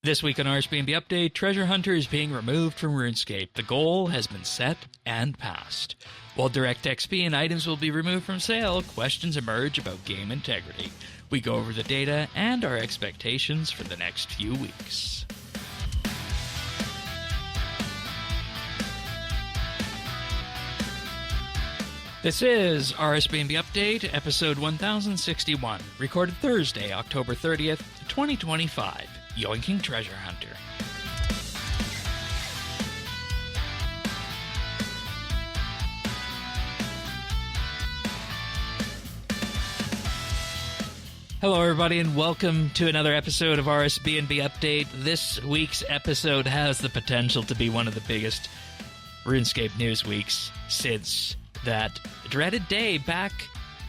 This week on RSBANDB Update, Treasure Hunter is being removed from RuneScape. The goal has been set and passed. While Direct XP and items will be removed from sale, questions emerge about game integrity. We go over the data and our expectations for the next few weeks. This is RSBANDB Update, episode 1061, recorded Thursday, October 30th, 2025. Yoinking Treasure Hunter. Hello, everybody, and welcome to another episode of RSBANDB Update. This week's episode has the potential to be one of the biggest RuneScape news weeks since that dreaded day back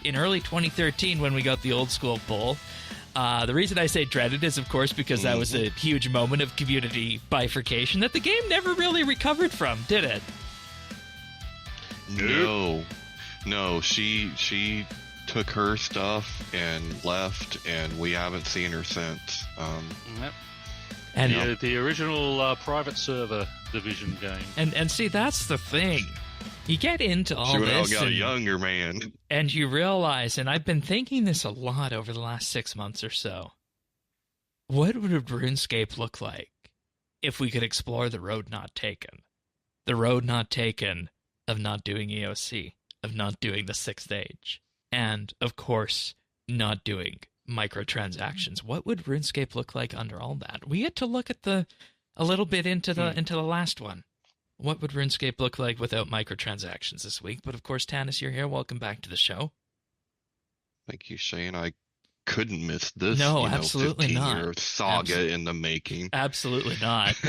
in early 2013 when we got the old school pull. The reason I say dreaded is, of course, because that was a huge moment of community bifurcation that the game never really recovered from, did it? No. She took her stuff and left, and we haven't seen her since. Yep. And the original private server division game. And see, that's the thing. You get into all she this, got a younger man, and you realize, and I've been thinking this a lot over the last 6 months or so, what would a RuneScape look like if we could explore the road not taken? The road not taken of not doing EOC, of not doing the 6th Age, and, of course, not doing microtransactions. What would RuneScape look like under all that? We get to look at a little bit into the last one. What would RuneScape look like without microtransactions this week? But of course, Tanis, you're here. Welcome back to the show. Thank you, Shane. I couldn't miss this. No, absolutely not. 15-year saga in the making. Absolutely not.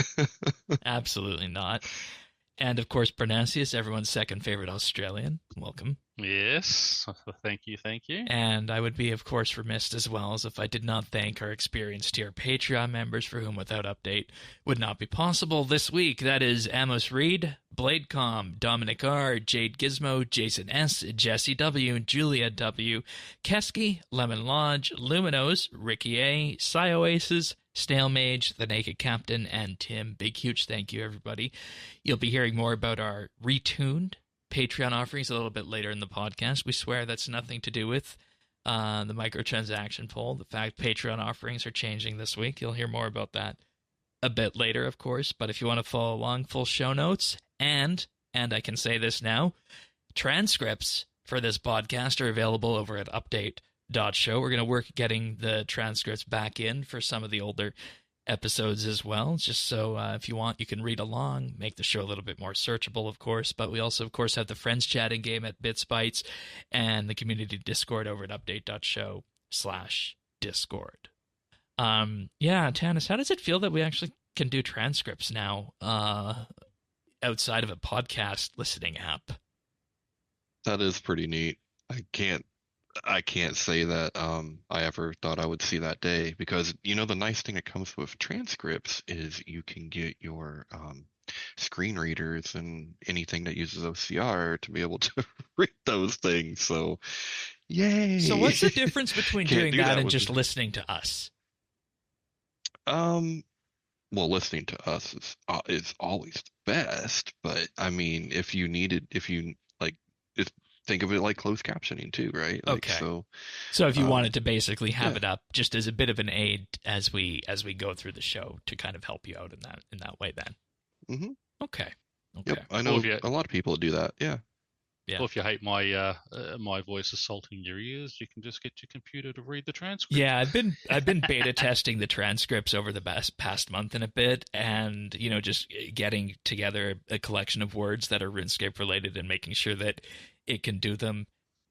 Absolutely not. And of course, Pyrnassius, everyone's second favorite Australian. Welcome. Yes. Thank you. And I would be, of course, remiss as well as if I did not thank our experienced tier Patreon members for whom without update would not be possible this week. That is Amos Reed, Bladecom, Dominic R, Jade Gizmo, Jason S, Jesse W, Julia W, Kesky, Lemon Lodge, Luminos, Ricky A, Oasis, Snail Mage, The Naked Captain, and Tim. Big, huge thank you, everybody. You'll be hearing more about our retuned Patreon offerings a little bit later in the podcast. We swear that's nothing to do with the microtransaction poll. The fact Patreon offerings are changing this week. You'll hear more about that a bit later, of course. But if you want to follow along, full show notes and I can say this now, transcripts for this podcast are available over at update.show. We're going to work getting the transcripts back in for some of the older episodes as well, just so if you want, you can read along, make the show a little bit more searchable, of course. But we also, of course, have the Friends chatting game at BitsBytes and the community Discord over at update.show/Discord. Yeah, Tanis, how does it feel that we actually can do transcripts now outside of a podcast listening app? That is pretty neat. I can't say that I ever thought I would see that day, because the nice thing that comes with transcripts is you can get your screen readers and anything that uses OCR to be able to read those things. So, yay! So what's the difference between doing that and just the... listening to us? Well, listening to us is always the best, but I mean, if you think of it like closed captioning too, right? Okay. So if you wanted to basically have it up just as a bit of an aid as we go through the show to kind of help you out in that way, then. Mm-hmm. Okay. Yep. I know a lot of people do that. Yeah. Well, if you hate my my voice assaulting your ears, you can just get your computer to read the transcript. Yeah, I've been beta testing the transcripts over the past month and a bit, and just getting together a collection of words that are RuneScape related and making sure that it can do them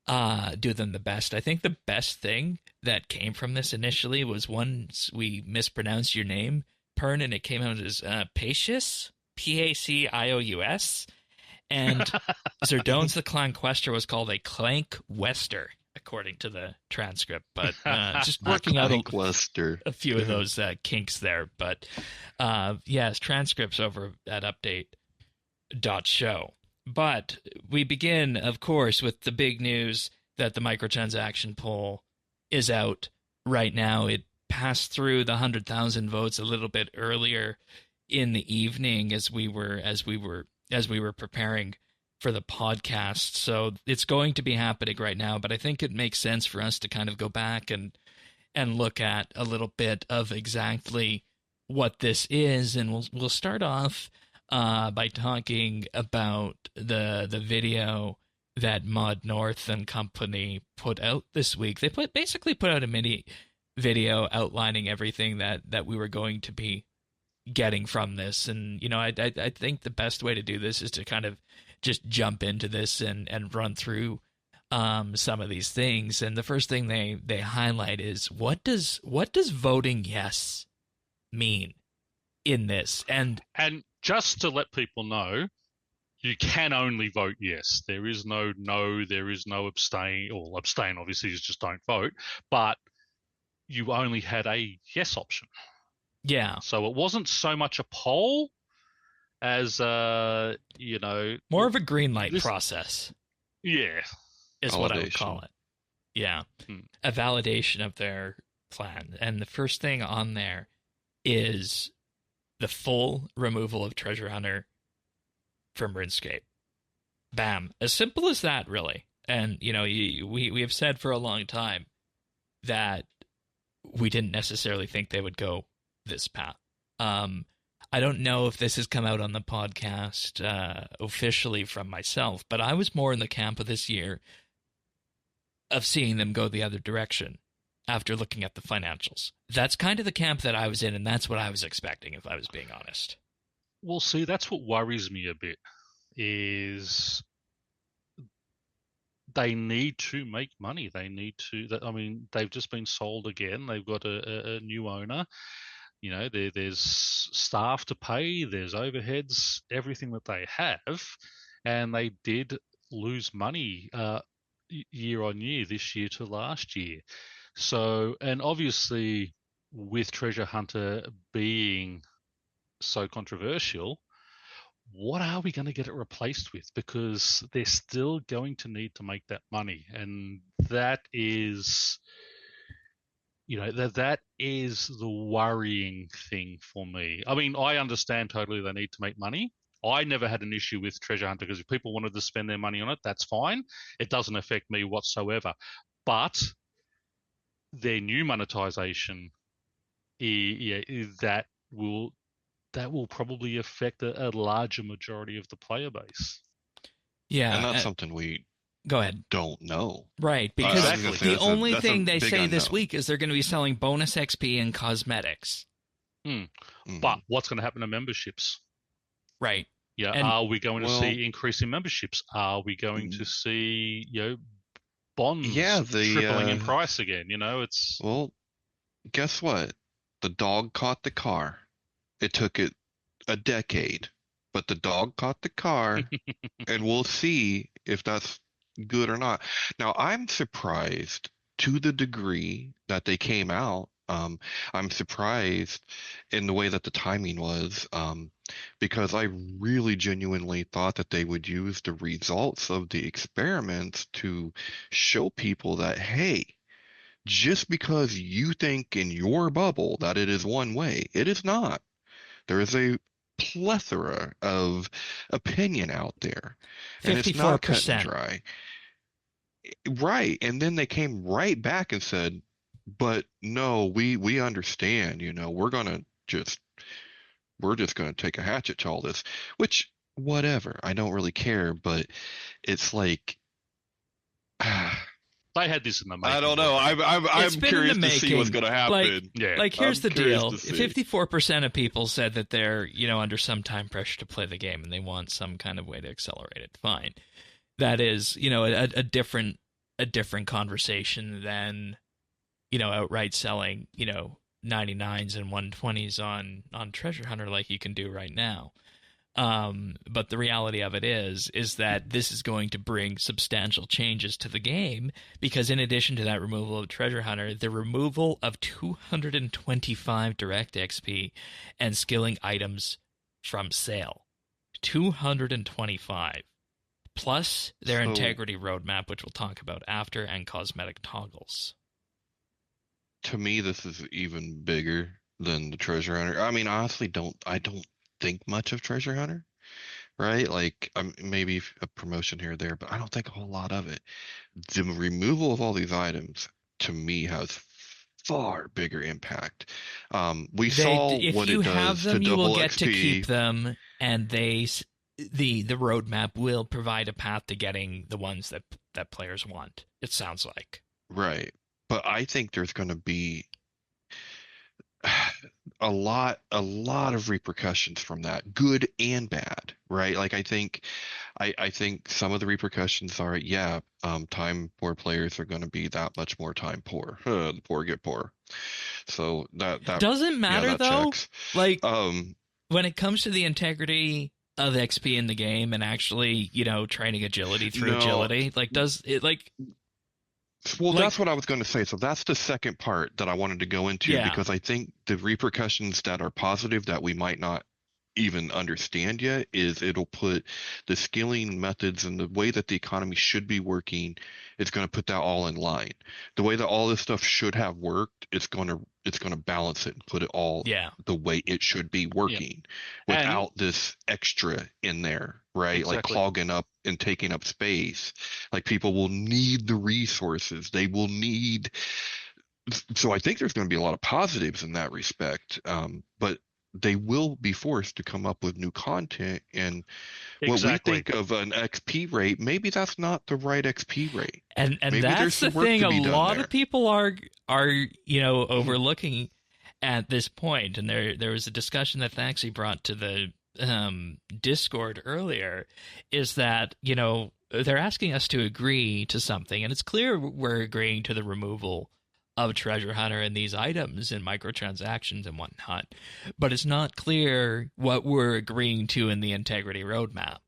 the best. I think the best thing that came from this initially was once we mispronounced your name, Pern, and it came out as Pacius, Pacious, and Zerdones the Clan Quester was called a Clank Wester, according to the transcript. But just working out a few of those kinks there. But yes, transcripts over at update.show. But we begin, of course, with the big news that the microtransaction poll is out right now. It passed through the 100,000 votes a little bit earlier in the evening as we were preparing for the podcast. So it's going to be happening right now, but I think it makes sense for us to kind of go back and look at a little bit of exactly what this is, and we'll start off by talking about the video that Mod North and company put out this week. They basically put out a mini video outlining everything that we were going to be getting from this. And I think the best way to do this is to kind of just jump into this and run through some of these things. And the first thing they highlight is what does voting yes mean in this? And just to let people know, you can only vote yes. There is no there is no abstain, or abstain obviously is just don't vote, but you only had a yes option. Yeah. So it wasn't so much a poll as more of a green light process. Yeah. Is what I would call it. Yeah. A validation of their plan. And the first thing on there is the full removal of Treasure Hunter from RuneScape. Bam. As simple as that, really. And, we have said for a long time that we didn't necessarily think they would go this path. I don't know if this has come out on the podcast officially from myself, but I was more in the camp of this year of seeing them go the other direction after looking at the financials. That's kind of the camp that I was in, and that's what I was expecting, if I was being honest. Well, see, that's what worries me a bit, is they need to make money. They need to, they've just been sold again. They've got a new owner. There's staff to pay, there's overheads, everything that they have, and they did lose money year on year, this year to last year. So, and obviously with Treasure Hunter being so controversial, what are we going to get it replaced with? Because they're still going to need to make that money, and that is... that is the worrying thing for me. I mean, I understand totally they need to make money. I never had an issue with Treasure Hunter, because if people wanted to spend their money on it, that's fine. It doesn't affect me whatsoever. But their new monetization, that will probably affect a larger majority of the player base. Yeah, and that's something we go ahead. don't know. Right, because the only thing they say unknown this week is they're going to be selling bonus XP and cosmetics. But what's going to happen to memberships? Right. Yeah, are we going to see increase in memberships? Are we going to see bonds tripling in price again? It's... Well, guess what? The dog caught the car. It took it a decade, but the dog caught the car, and we'll see if that's good or not. Now, I'm surprised to the degree that they came out. I'm surprised in the way that the timing was, because I really genuinely thought that they would use the results of the experiments to show people that, hey, just because you think in your bubble that it is one way, it is not. There is a plethora of opinion out there, and it's not cut and dry. Right, and then they came right back and said, but no, we understand, we're just gonna take a hatchet to all this, which, whatever, I don't really care, but it's like, they had this in the making. I don't know. I'm curious to see what's going to happen. Here's the deal. 54% of people said that they're, under some time pressure to play the game, and they want some kind of way to accelerate it. Fine. That is, a different conversation than, outright selling, 99s and 120s on Treasure Hunter like you can do right now. But the reality of it is that this is going to bring substantial changes to the game, because in addition to that removal of Treasure Hunter, the removal of 225 direct XP and skilling items from sale. 225. Plus their integrity roadmap, which we'll talk about after, and cosmetic toggles. to me, this is even bigger than the Treasure Hunter. I mean, honestly, I don't think much of Treasure Hunter, right? Like, maybe a promotion here or there, but I don't think a whole lot of it. The removal of all these items to me has far bigger impact. We saw If what you it have does to them, you will double get to keep XP. them, and the roadmap will provide a path to getting the ones that players want. It sounds like. Right. But I think there's going to be a lot of repercussions from that, good and bad, right? Like I think some of the repercussions are, yeah, time poor players are going to be that much more time poor. The poor get poor. So Doesn't yeah, matter that though. checks. Like Um, when it comes to the integrity of XP in the game and actually, training agility through no, agility, like does it well, like that's what I was going to say. So that's the second part that I wanted to go into yeah. because I think the repercussions that are positive that we might not even understand yet is it'll put the skilling methods and the way that the economy should be working, it's going to put that all in line. The way that all this stuff should have worked, it's going to balance it and put it all Yeah. the way it should be Yeah. working And without this extra in there, right? Like exactly. clogging up and taking up space. Like people will need the resources. They will need so I think there's going to be a lot of positives in that respect. But they will be forced to come up with new content. And what we Exactly. think of an XP rate, maybe that's not the right XP rate. And Maybe there's that's the some work thing to a be done lot there. of people are overlooking at this point. And there was a discussion that actually brought to the Discord earlier is that, they're asking us to agree to something, and it's clear we're agreeing to the removal of Treasure Hunter and these items and microtransactions and whatnot, but it's not clear what we're agreeing to in the integrity roadmap.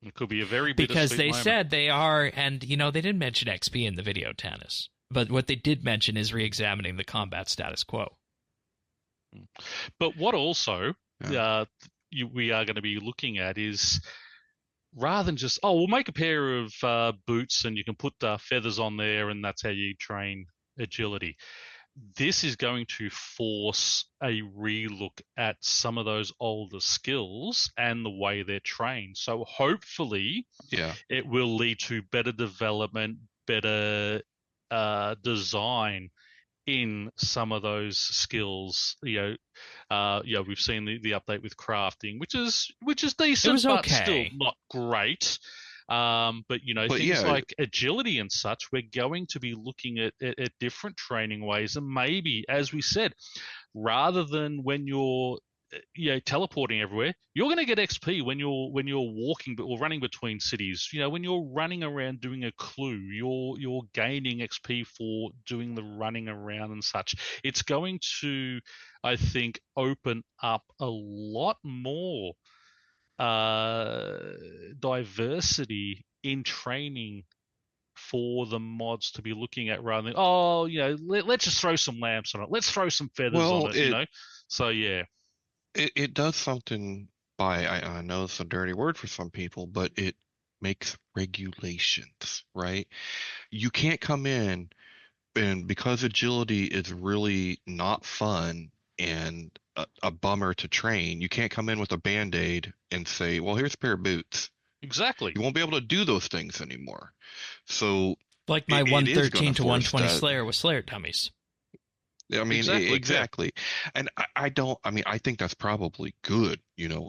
It could be a very Because bittersweet they moment. said they are, and they didn't mention XP in the video, Tanis, but what they did mention is re-examining the combat status quo. But what also Yeah. we are going to be looking at is rather than just, we'll make a pair of boots and you can put feathers on there and that's how you train agility. This is going to force a relook at some of those older skills and the way they're trained. So hopefully Yeah. it will lead to better development, better design in some of those skills. We've seen the update with crafting, which is decent, was but still okay. not great. But But things yeah, like agility and such, we're going to be looking at different training ways, and maybe, as we said, rather than when you're teleporting everywhere, you're going to get XP when you're walking or running between cities. When you're running around doing a clue, you're gaining XP for doing the running around and such. It's going to, I think, open up a lot more diversity in training for the mods to be looking at, rather than let's just throw some lamps on it, let's throw some feathers on well, it. So yeah. it does something by I know it's a dirty word for some people, but it makes regulations, right? You can't come in and because agility is really not fun and a bummer to train, you can't come in with a band-aid and say, well, here's a pair of boots. Exactly. You won't be able to do those things anymore. So Like my it is going 113 to to force 120 that. Slayer with Slayer dummies. I mean, Exactly. Yeah. exactly. And I don't, I mean, I think that's probably good,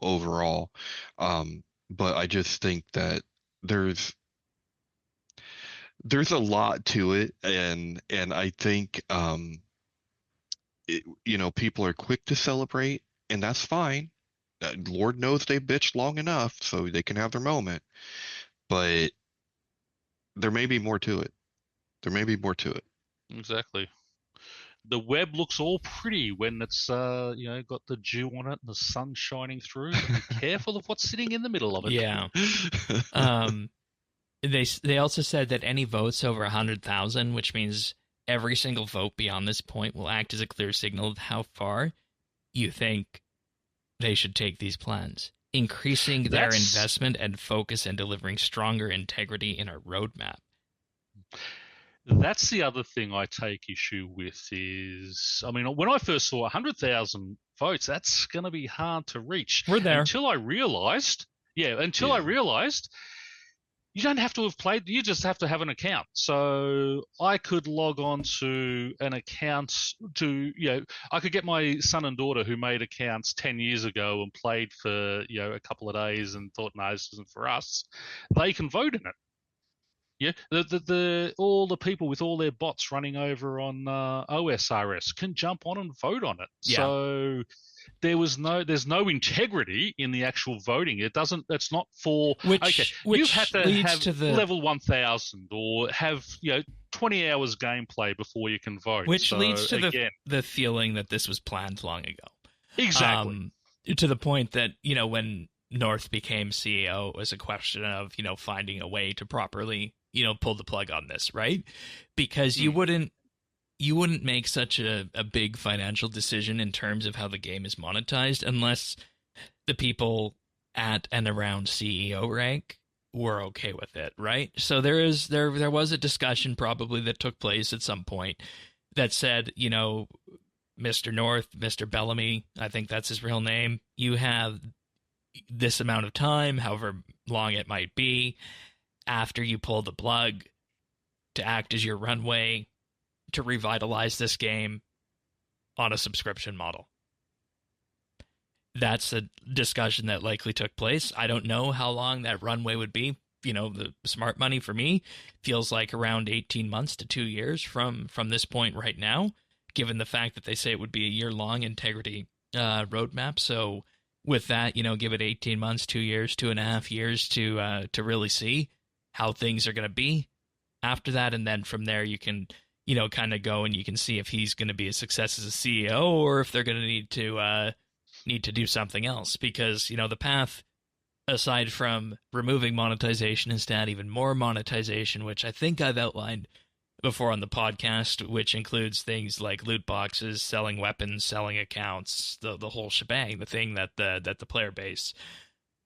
overall. But I just think that there's a lot to it. And I think, people are quick to celebrate and that's fine. Lord knows they bitched long enough so they can have their moment, but there may be more to it. There may be more to it. Exactly. The web looks all pretty when it's got the dew on it and the sun shining through. But be careful of what's sitting in the middle of it. Yeah. They also said that any votes over 100,000, which means every single vote beyond this point, will act as a clear signal of how far you think they should take these plans, increasing their investment and focus and delivering stronger integrity in our roadmap. That's the other thing I take issue with is, I mean, when I first saw 100,000 votes, that's going to be hard to reach. We're there. Until I realized you don't have to have played, you just have to have an account. So I could log on to an account I could get my son and daughter who made accounts 10 years ago and played for, a couple of days and thought, no, this isn't for us. They can vote in it. Yeah, all the people with all their bots running over on OSRS can jump on and vote on it. Yeah. So there's no integrity in the actual voting. It's not for which you've had to have to the level 1000 or have 20 hours gameplay before you can vote. Which leads to the feeling that this was planned long ago. Exactly. To the point that when North became CEO, it was a question of finding a way to properly pull the plug on this, right? Because you wouldn't make such a big financial decision in terms of how the game is monetized unless the people at and around CEO rank were okay with it, right? So there was a discussion probably that took place at some point that said, Mr. North, Mr. Bellamy, I think that's his real name, you have this amount of time, however long it might be, after you pull the plug to act as your runway to revitalize this game on a subscription model. That's a discussion that likely took place. I don't know how long that runway would be. The smart money for me feels like around 18 months to 2 years from this point right now, given the fact that they say it would be a year-long integrity roadmap. So with that, give it 18 months, 2 years, 2.5 years to really see how things are going to be after that. And then from there, you can, kind of go and you can see if he's going to be a success as a CEO or if they're going to need to do something else. Because, the path, aside from removing monetization, is to add even more monetization, which I think I've outlined before on the podcast, which includes things like loot boxes, selling weapons, selling accounts, the whole shebang, the thing that the player base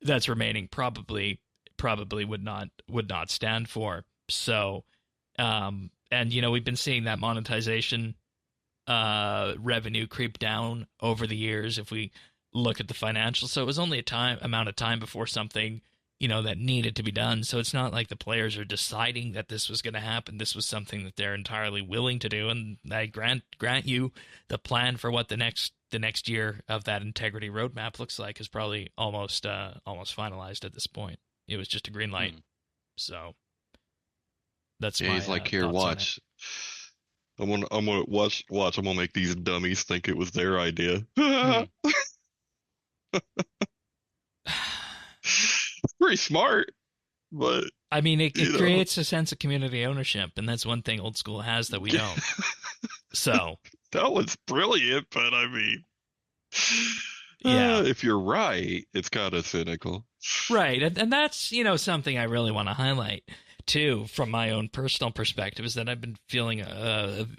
that's remaining probably would not stand for. So, and we've been seeing that monetization revenue creep down over the years if we look at the financials. So it was only amount of time before something that needed to be done. So it's not like the players are deciding that this was going to happen. This was something that they're entirely willing to do, and I grant you the plan for what the next year of that integrity roadmap looks like is probably almost finalized at this point. It was just a green light. So that's he's like, here, watch. I'm gonna watch. I'm gonna make these dummies think it was their idea. Pretty smart, but I mean, it creates a sense of community ownership, and that's one thing old school has that we don't. So that was brilliant, but I mean, yeah, if you're right, it's kind of cynical, right? And that's something I really want to highlight too, from my own personal perspective, is that I've been feeling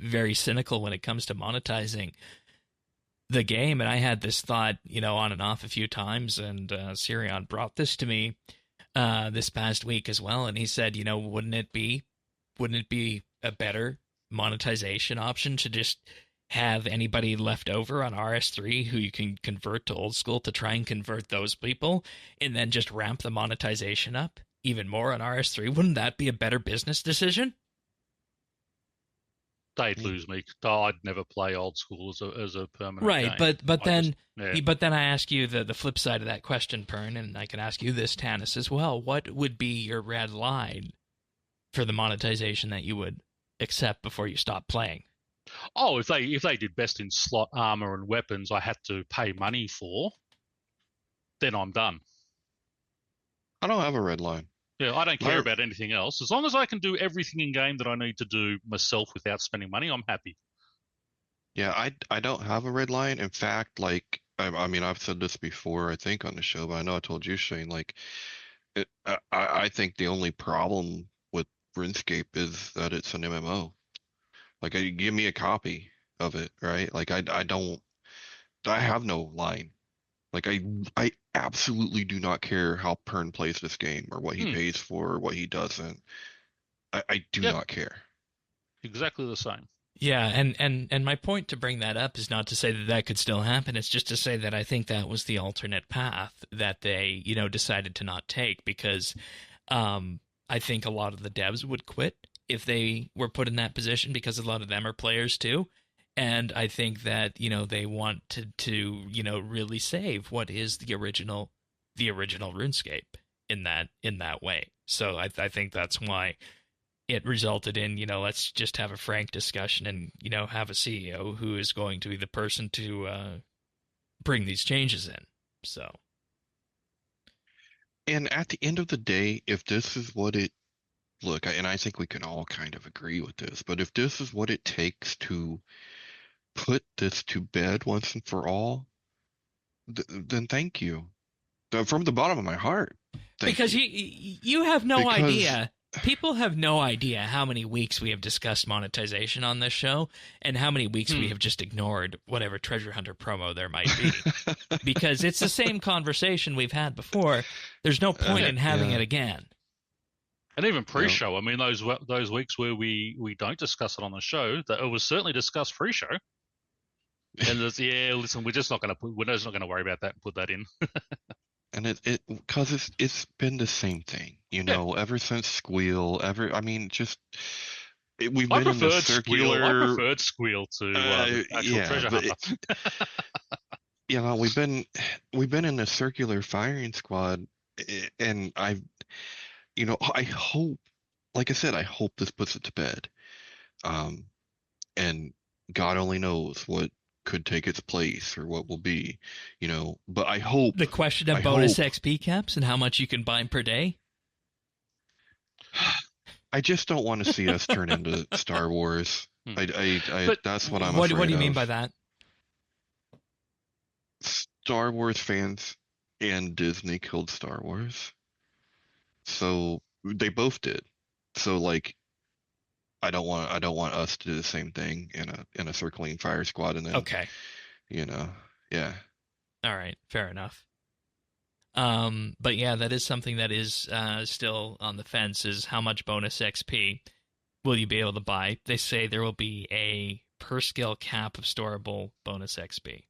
very cynical when it comes to monetizing the game. And I had this thought, on and off a few times, and Sirion brought this to me this past week as well. And he said, wouldn't it be a better monetization option to just have anybody left over on RS3 who you can convert to old school, to try and convert those people and then just ramp the monetization up even more on RS3? Wouldn't that be a better business decision? They'd lose me. I'd never play old school as a permanent right, game. but then I ask you the flip side of that question, Pern, and I can ask you this, Tanis, as well. What would be your red line for the monetization that you would accept before you stop playing? Oh, if they did best in slot armor and weapons I had to pay money for, then I'm done. I don't have a red line. Yeah, I don't care about anything else. As long as I can do everything in game that I need to do myself without spending money, I'm happy. Yeah, I don't have a red line. In fact, like, I mean, I've said this before, I think, on the show, but I know I told you, Shane, like, I think the only problem with RuneScape is that it's an MMO. Like, give me a copy of it, right? Like, I have no line. Like, I absolutely do not care how Pern plays this game or what he pays for or what he doesn't. I do not care. Exactly the same. Yeah, and my point to bring that up is not to say that that could still happen. It's just to say that I think that was the alternate path that they, decided to not take because I think a lot of the devs would quit if they were put in that position because a lot of them are players too. And I think that, they want to really save what is the original RuneScape in that way. So I think that's why it resulted in, let's just have a frank discussion and, have a CEO who is going to be the person to bring these changes in. So. And at the end of the day, if this is what it look, and I think we can all kind of agree with this, but if this is what it takes to put this to bed once and for all, then thank you. From the bottom of my heart. Because you have no idea. People have no idea how many weeks we have discussed monetization on this show and how many weeks we have just ignored whatever Treasure Hunter promo there might be. Because it's the same conversation we've had before. There's no point in having it again. And even pre-show, I mean, those weeks where we don't discuss it on the show, that it was certainly discussed pre-show. And listen, we're just not going to worry about that and put that in. And because it's been the same thing, ever since Squeal, we've been in the circular. I preferred Squeal to actual Treasure Hunter. We've been in the circular firing squad, and I hope, like I said, I hope this puts it to bed. And God only knows what could take its place or what will be, but I hope the question of bonus XP caps and how much you can buy per day. I just don't want to see us turn into Star Wars. That's what I'm afraid What do you mean of. by that? Star Wars fans and Disney killed Star Wars. So they both did. So I don't want us to do the same thing in a circling fire squad and then okay. Yeah. All right, fair enough. But yeah, that is something that is still on the fence is how much bonus XP will you be able to buy? They say there will be a per skill cap of storable bonus XP.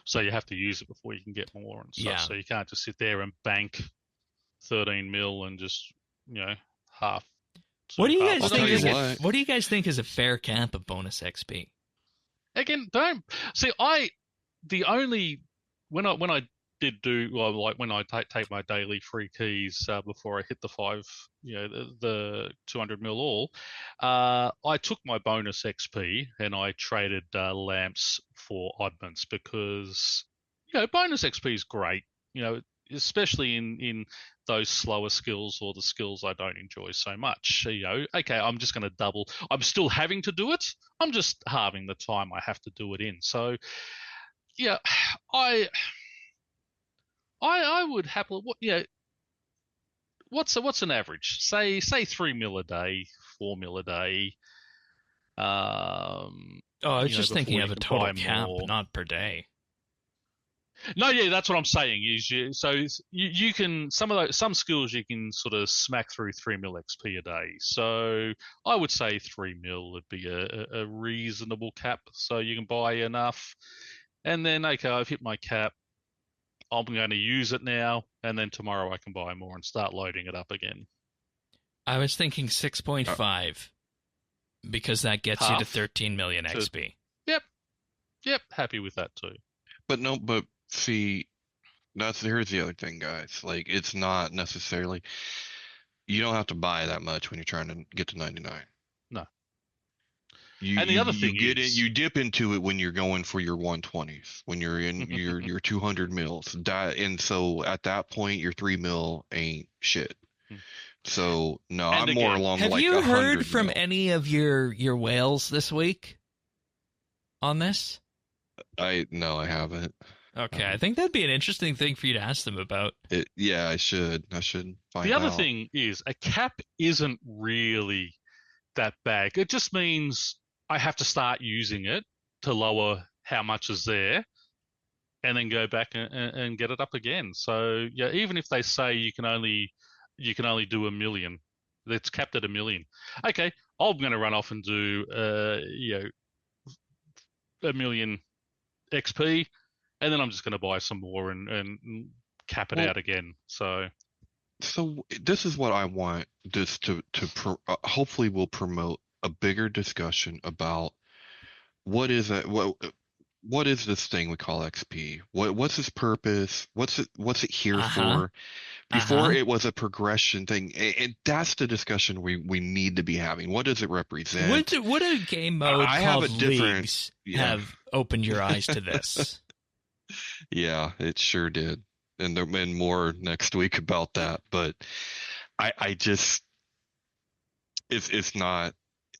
So you have to use it before you can get more and stuff. Yeah. So you can't just sit there and bank 13 mil and just, half. What do you guys think what do you guys think is a fair cap of bonus XP? Again, don't see. When I did do when I take my daily free keys before I hit the 5, the 200 mil all, I took my bonus XP and I traded lamps for oddments because bonus XP is great. Especially in those slower skills or the skills I don't enjoy so much. Okay, I'm just going to double. I'm still having to do it. I'm just halving the time I have to do it in. So, yeah, I would happily. What's an average? Say 3 mil a day, 4 mil a day. I was just thinking of a total cap, not per day. No, yeah, that's what I'm saying. You can some skills you can sort of smack through 3 mil XP a day. So I would say 3 mil would be a reasonable cap. So you can buy enough, and then okay, I've hit my cap. I'm going to use it now, and then tomorrow I can buy more and start loading it up again. I was thinking 6.5 because that gets you to 13 million XP. Yep, happy with that too. But see, here's the other thing, guys. It's not necessarily, you don't have to buy that much when you're trying to get to 99. No. And the other thing you dip into it when you're going for your 120s, when you're in your 200 mils. And so at that point, your 3 mil ain't shit. So no, I'm more along have you heard from any of your whales this week on this? No, I haven't. Okay, I think that'd be an interesting thing for you to ask them about. Yeah, I should find out. The other thing is a cap isn't really that bad. It just means I have to start using it to lower how much is there and then go back and get it up again. So yeah, even if they say you can only do 1 million, It's capped at 1 million. Okay, I'm going to run off and do 1 million XP, and then I'm just going to buy some more and cap it out again. So this is what I want this to hopefully will promote a bigger discussion about what is it what is this thing we call XP? What's its purpose? What's it here for? Before it was a progression thing, and that's the discussion we need to be having. What does it represent? Would a game mode called Leagues have opened your eyes to this? Yeah, it sure did. And there'll be more next week about that. But I just it's not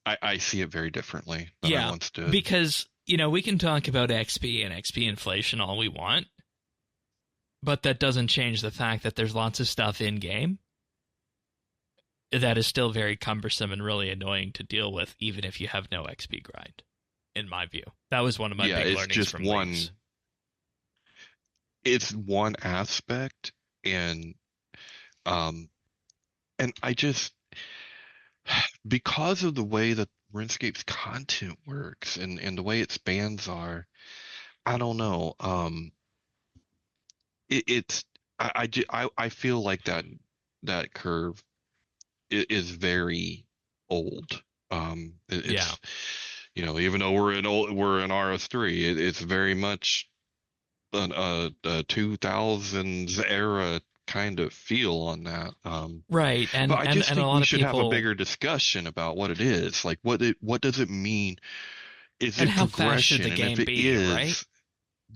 I see it very differently than I once did. Because, we can talk about XP and XP inflation all we want, but that doesn't change the fact that there's lots of stuff in game that is still very cumbersome and really annoying to deal with, even if you have no XP grind, in my view. That was one of my big learnings from Leagues. It's one aspect, and I just, because of the way that RuneScape's content works and the way its bans are, I don't know. I feel like that curve is very old. Even though we're in RS3, it's very much a 2000s era kind of feel on that. Right, but I just think we should have a bigger people... discussion about what it is. Like, what does it mean? Is and it how progression? fast should the game and if it be, is,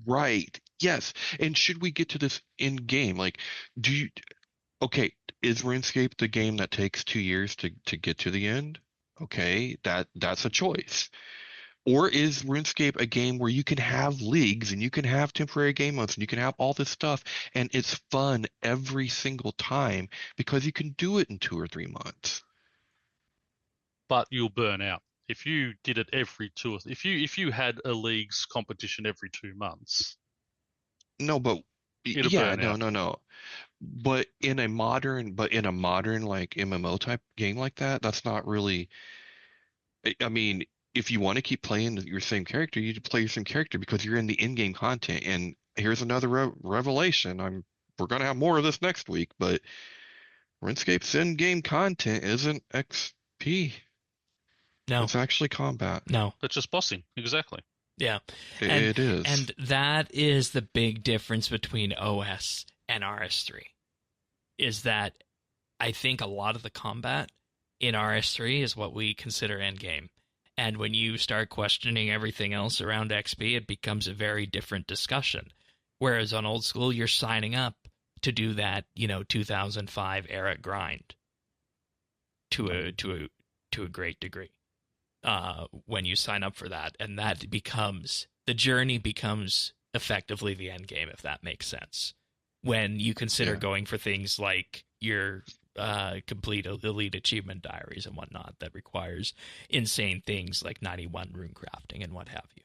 right? Yes. And should we get to this in game? Like, is RuneScape the game that takes 2 years to get to the end? Okay, that's a choice. Or is RuneScape a game where you can have leagues and you can have temporary game modes and you can have all this stuff and it's fun every single time because you can do it in 2 or 3 months? But you'll burn out. If you did it every 2 or if you had a leagues competition every 2 months. No, but no. But in a modern like MMO type game like that, that's not really. I mean, if you want to keep playing your same character, you play your same character because you're in the in-game content. And here's another revelation. We're gonna have more of this next week, but RuneScape's in-game content isn't XP. No, it's actually combat. No, it's just bossing. Exactly. Yeah, it is, and that is the big difference between OS and RS3. Is that I think a lot of the combat in RS3 is what we consider endgame. And when you start questioning everything else around XP, it becomes a very different discussion. Whereas on old school, you're signing up to do that, 2005 era grind to a great degree. When you sign up for that, and that becomes the journey becomes effectively the end game, if that makes sense. When you consider going for things like your complete elite achievement diaries and whatnot that requires insane things like 91 rune crafting and what have you.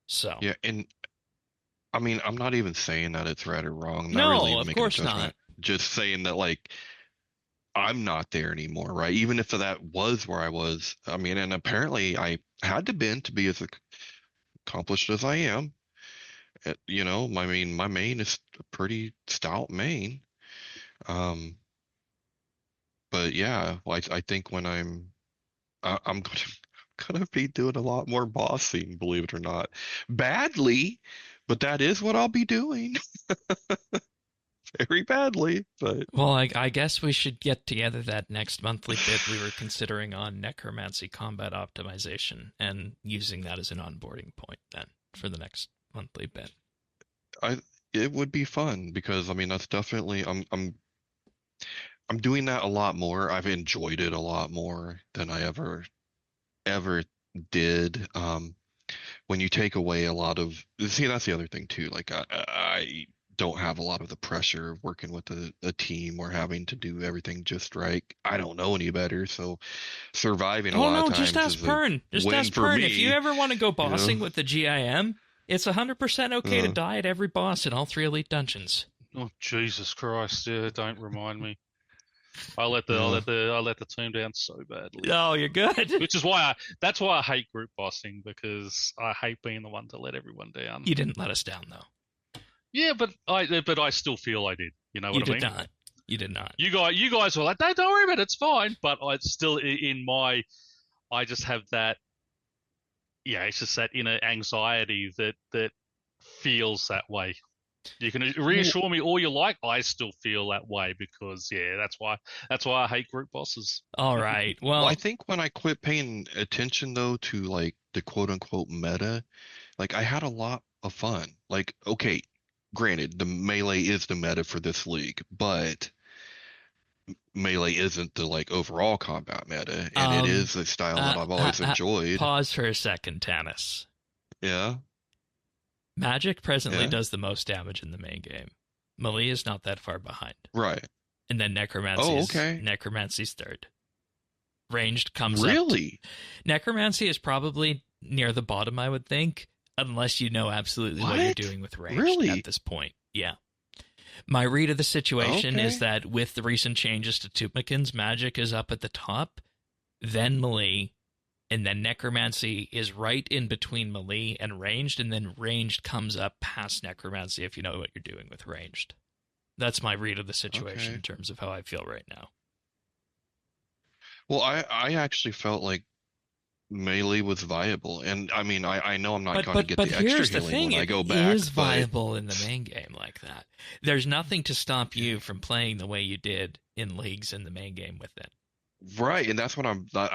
So and I mean, I'm not even saying that it's right or wrong. I'm no, not really of making course a judgment. not. Just saying that, like, I'm not there anymore, right? Even if that was where I was. I mean, and apparently I had to bend to be as accomplished as I am. My main is a pretty stout main. But yeah, I think when I'm gonna be doing a lot more bossing, believe it or not. Badly, but that is what I'll be doing. Very badly, but well, I guess we should get together that next monthly bit we were considering on necromancy combat optimization and using that as an onboarding point then for the next monthly bit. It would be fun because I mean that's definitely I'm doing that a lot more. I've enjoyed it a lot more than I ever did. When you take away a lot of that's the other thing too. Like I don't have a lot of the pressure of working with a team or having to do everything just right. I don't know any better, so surviving a lot of times just ask Pern. Just ask Pern. If you ever want to go bossing with the GIM, it's 100% okay to die at every boss in all 3 elite dungeons. Oh, Jesus Christ. Yeah, don't remind me. I let the team down so badly. Oh, you're good. Which is why that's why I hate group bossing, because I hate being the one to let everyone down. You didn't let us down, though. Yeah, but I still feel I did. You know what I mean? You did not. You guys were like, don't worry about it, it's fine. But I still I just have that. Yeah, it's just that inner anxiety that feels that way. You can reassure me all you like. I still feel that way because that's why I hate group bosses. All right. Well, I think when I quit paying attention though to like the quote unquote meta, like I had a lot of fun. Like, okay, granted, the melee is the meta for this league, but melee isn't the like overall combat meta, and it is a style that I've always enjoyed. Pause for a second, Tanis. Yeah. Magic presently does the most damage in the main game. Melee is not that far behind. Right. And then Necromancy's third. Ranged comes Really? Necromancy is probably near the bottom, I would think, unless you know absolutely what you're doing with ranged at this point. Yeah. My read of the situation is that with the recent changes to Tupmikins, Magic is up at the top, then Melee, and then Necromancy is right in between Melee and Ranged, and then Ranged comes up past Necromancy if you know what you're doing with Ranged. That's my read of the situation in terms of how I feel right now. Well, I actually felt like melee was viable, and I mean, I know I'm not going to get the extra healing when I go back. It is viable in the main game like that. There's nothing to stop you from playing the way you did in leagues in the main game with it. Right, and that's what I'm going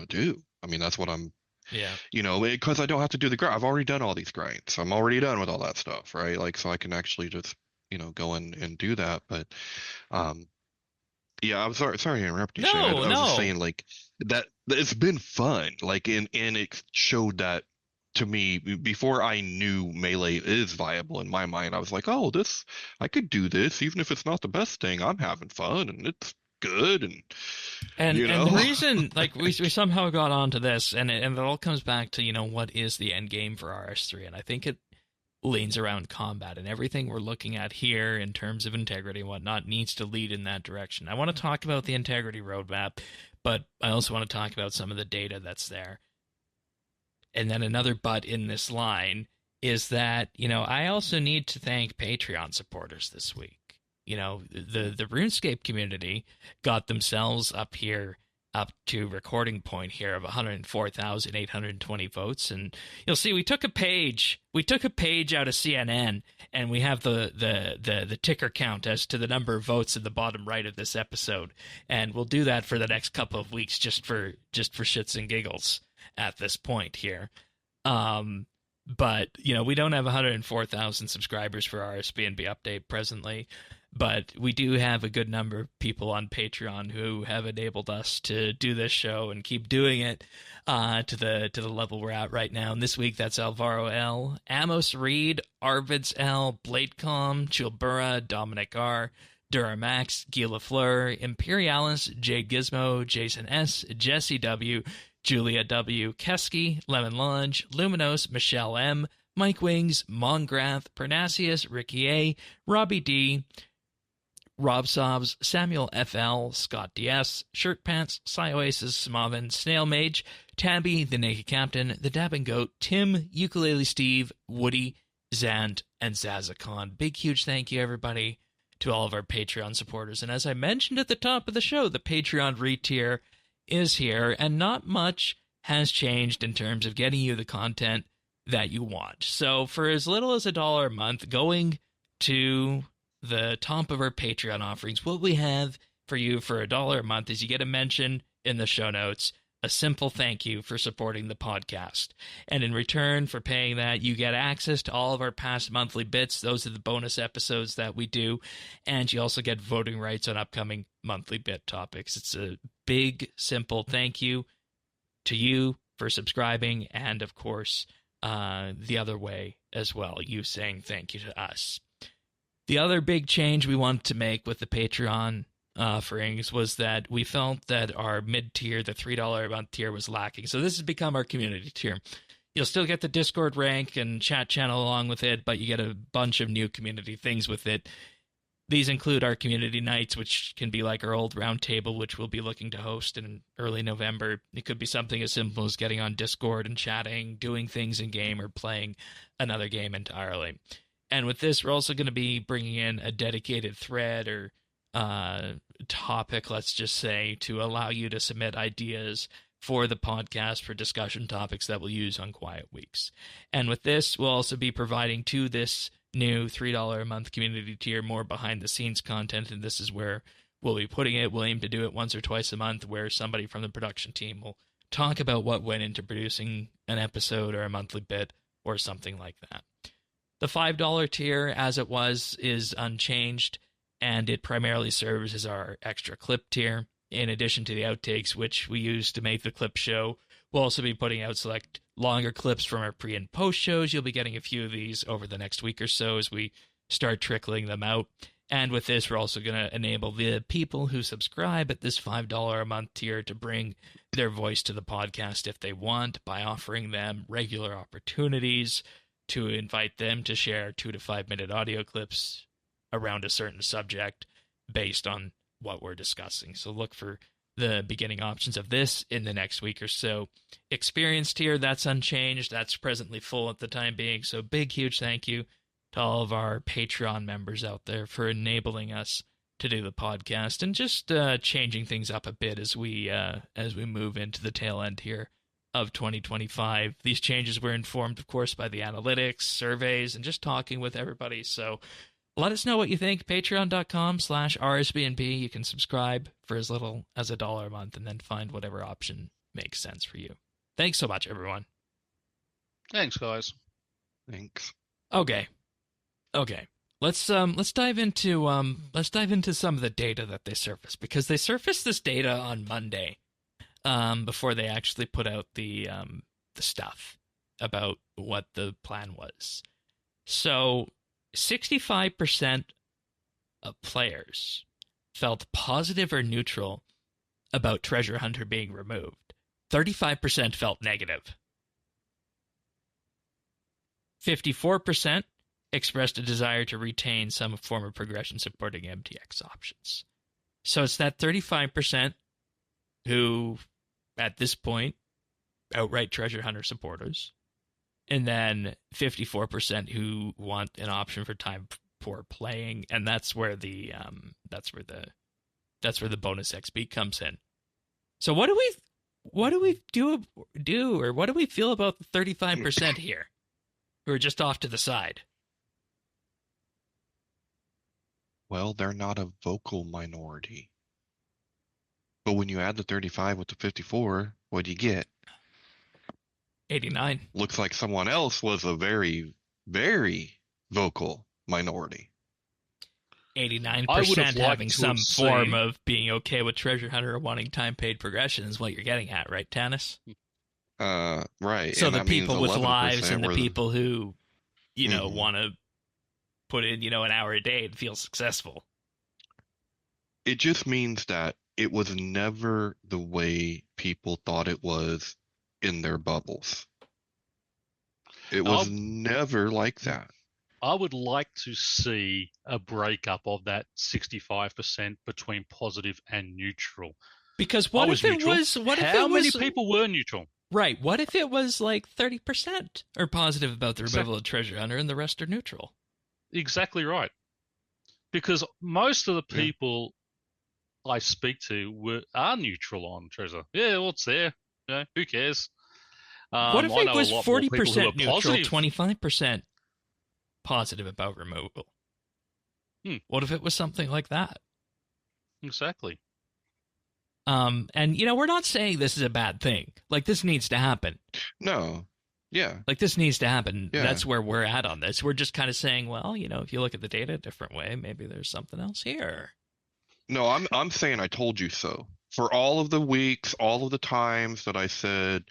to do. I mean, that's what I'm. Yeah. You know, because I don't have to do the grind. I've already done all these grinds. I'm already done with all that stuff, right? Like, so I can actually just, go in and do that. But, yeah, I'm sorry to interrupt you, Shane. I was just saying, like, that it's been fun. Like, and it showed that to me before I knew melee is viable in my mind. I was like, oh, I could do this, even if it's not the best thing. I'm having fun, and it's good, and the reason, like, we somehow got onto this, and it all comes back to what is the end game for RS3, and I think it leans around combat, and everything we're looking at here in terms of integrity and whatnot needs to lead in that direction. I want to talk about the integrity roadmap, but I also want to talk about some of the data that's there. And then another but in this line is that I also need to thank Patreon supporters this week. The RuneScape community got themselves up to recording point here of 104,820 votes. And you'll see we took a page out of CNN, and we have the ticker count as to the number of votes in the bottom right of this episode. And we'll do that for the next couple of weeks just for shits and giggles at this point here. But, we don't have 104,000 subscribers for RSBANDB update presently. But we do have a good number of people on Patreon who have enabled us to do this show and keep doing it to the level we're at right now. And this week, that's Alvaro L., Amos Reed, Arvids L., Bladecom, Chilbura, Dominic R., Duramax, Gila Fleur, Imperialis, Jay Gizmo, Jason S., Jesse W., Julia W., Kesky, Lemon Lunge, Luminos, Michelle M., Mike Wings, Mongrath, Pyrnassius, Ricky A., Robbie D., Rob Sobs, Samuel FL, Scott DS, Shirt Pants, Oasis, Smavin, Snail Mage, Tabby, The Naked Captain, The Dabbing Goat, Tim, Ukulele Steve, Woody, Zant, and Zazakon. Big, huge thank you, everybody, to all of our Patreon supporters. And as I mentioned at the top of the show, the Patreon re-tier is here, and not much has changed in terms of getting you the content that you want. So for as little as $1 a month, going to the top of our Patreon offerings, what we have for you for $1 a month is you get a mention in the show notes, a simple thank you for supporting the podcast. And in return for paying that, you get access to all of our past monthly bits. Those are the bonus episodes that we do. And you also get voting rights on upcoming monthly bit topics. It's a big, simple thank you to you for subscribing. And of course, the other way as well, you saying thank you to us. The other big change we wanted to make with the Patreon offerings was that we felt that our mid-tier, the $3 a month tier, was lacking. So this has become our community tier. You'll still get the Discord rank and chat channel along with it, but you get a bunch of new community things with it. these include our community nights, which can be like our old roundtable, which we'll be looking to host in early November. It could be something as simple as getting on Discord and chatting, doing things in game, or playing another game entirely. And with this, we're also going to be bringing in a dedicated thread or topic, let's just say, to allow you to submit ideas for the podcast for discussion topics that we'll use on Quiet Weeks. And with this, we'll also be providing to this new $3 a month community tier more behind-the-scenes content, and this is where we'll be putting it. We'll aim to do it once or twice a month, where somebody from the production team will talk about what went into producing an episode or a monthly bit or something like that. The $5 tier, as it was, is unchanged, and it primarily serves as our extra clip tier. In addition to the outtakes, which we use to make the clip show, we'll also be putting out select longer clips from our pre- and post shows. You'll be getting a few of these over the next week or so as we start trickling them out. And with this, we're also going to enable the people who subscribe at this $5 a month tier to bring their voice to the podcast if they want, by offering them regular opportunities to invite them to share 2 to 5 minute audio clips around a certain subject based on what we're discussing. So look for the beginning options of this in the next week or so. Experience tier, that's unchanged. That's presently full at the time being. So big, huge thank you to all of our Patreon members out there for enabling us to do the podcast and just changing things up a bit as we move into the tail end here of 2025. These changes were informed, of course, by the analytics, surveys, and just talking with everybody. So let us know what you think. Patreon.com/RSBANB. You can subscribe for as little as $1 a month and then find whatever option makes sense for you. Thanks so much, everyone. Thanks, guys. Thanks. Okay. Let's dive into some of the data that they surfaced, because they surfaced this data on Monday, before they actually put out the stuff about what the plan was. So 65% of players felt positive or neutral about Treasure Hunter being removed. 35% felt negative. 54% expressed a desire to retain some form of progression supporting MTX options. So it's that 35% who, at this point, outright Treasure Hunter supporters, and then 54% who want an option for time for playing, and that's where the bonus XP comes in. So what do we do, or what do we feel about the 35% here, who are just off to the side? Well, they're not a vocal minority. But when you add the 35 with the 54, what do you get? 89. Looks like someone else was a very, very vocal minority. 89% having some form of being okay with Treasure Hunter or wanting time-paid progression is what you're getting at, right, Tanis? Right. So the people with lives and the people who, Mhm. want to put in, an hour a day and feel successful. It just means that it was never the way people thought it was in their bubbles. It was never like that. I would like to see a breakup of that 65% between positive and neutral. Because what if it was? How many people were neutral? Right. What if it was like 30% are positive about the removal of Treasure Hunter and the rest are neutral? Exactly right. Because most of the people I speak to are neutral on Treasure. Yeah, well, it's there. Who cares? What if it was 40% neutral, 25% positive about removal? What if it was something like that? Exactly. And, we're not saying this is a bad thing. Like, this needs to happen. No. Yeah. Like, this needs to happen. Yeah. That's where we're at on this. We're just kind of saying, well, if you look at the data a different way, maybe there's something else here. No, I'm saying I told you so. For all of the weeks, all of the times that I said,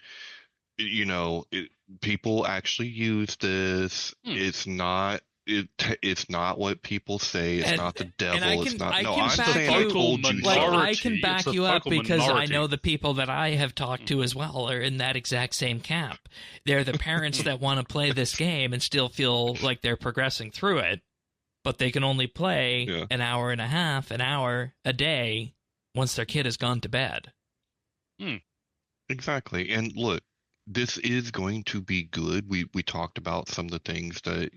people actually use this. It's not what people say. It's not the devil. It's not. No, I'm saying I told you so. I can back you up because I know the people that I have talked to as well are in that exact same camp. They're the parents that want to play this game and still feel like they're progressing through it. but they can only play Yeah. an hour and a half, an hour a day once their kid has gone to bed. Exactly. And look, this is going to be good. We talked about some of the things that,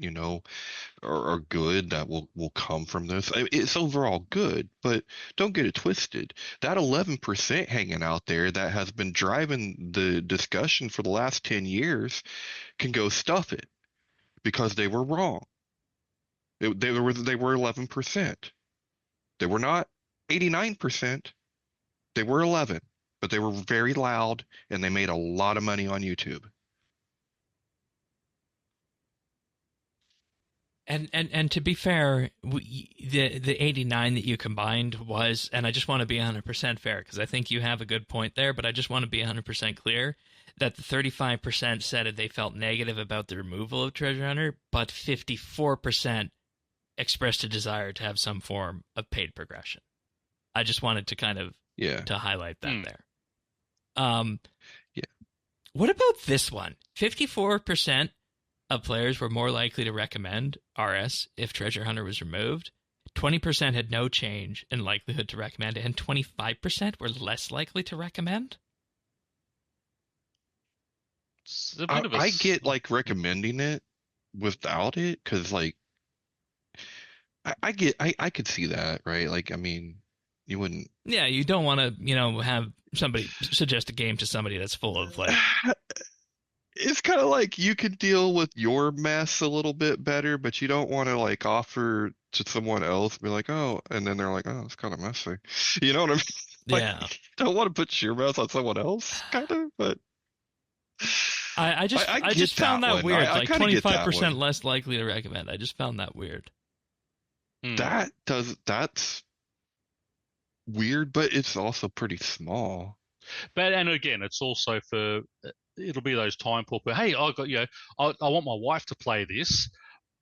are good that will come from this. It's overall good, but don't get it twisted. That 11% hanging out there that has been driving the discussion for the last 10 years can go stuff it because they were wrong. They were 11%. They were not 89%. They were 11, but they were very loud and they made a lot of money on YouTube. And to be fair, the 89 that you combined was, and I just want to be 100% fair because I think you have a good point there, but I just want to be 100% clear that the 35% said that they felt negative about the removal of Treasure Hunter, but 54% expressed a desire to have some form of paid progression. I just wanted to kind of to highlight that there. Yeah. What about this one? 54% of players were more likely to recommend RS if Treasure Hunter was removed. 20% had no change in likelihood to recommend, and 25% were less likely to recommend. I get like recommending it without it because like I could see that, right? Like, I mean, you wouldn't. Yeah, you don't want to, have somebody suggest a game to somebody that's full of like. It's kind of like you could deal with your mess a little bit better, but you don't want to like offer to someone else, be like, oh, and then they're like, oh, it's kind of messy. You know what I mean? Like, Yeah. you don't want to put your mess on someone else, kind of, but. I just found that weird. Like 25% less likely to recommend. I just found that weird. That's weird, but it's also pretty small. But and again, it's also it'll be those time poor. But hey, I want my wife to play this,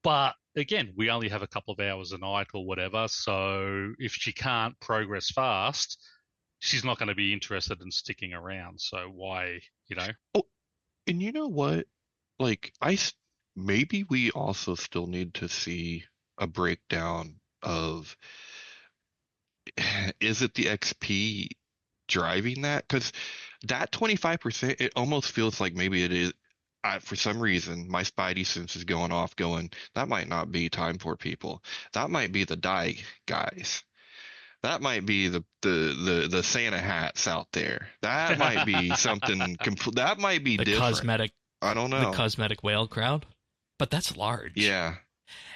but again, we only have a couple of hours a night or whatever. So if she can't progress fast, she's not going to be interested in sticking around. So why, Oh, and you know what? Like, maybe we also still need to see a breakdown of is it the XP driving that? Because that 25%, it almost feels like maybe it is. For some reason, my spidey sense is going off, going, that might not be time poor people. That might be the die guys. That might be the Santa hats out there. That might be something. That might be the different. Cosmetic. I don't know. The cosmetic whale crowd, but that's large. Yeah.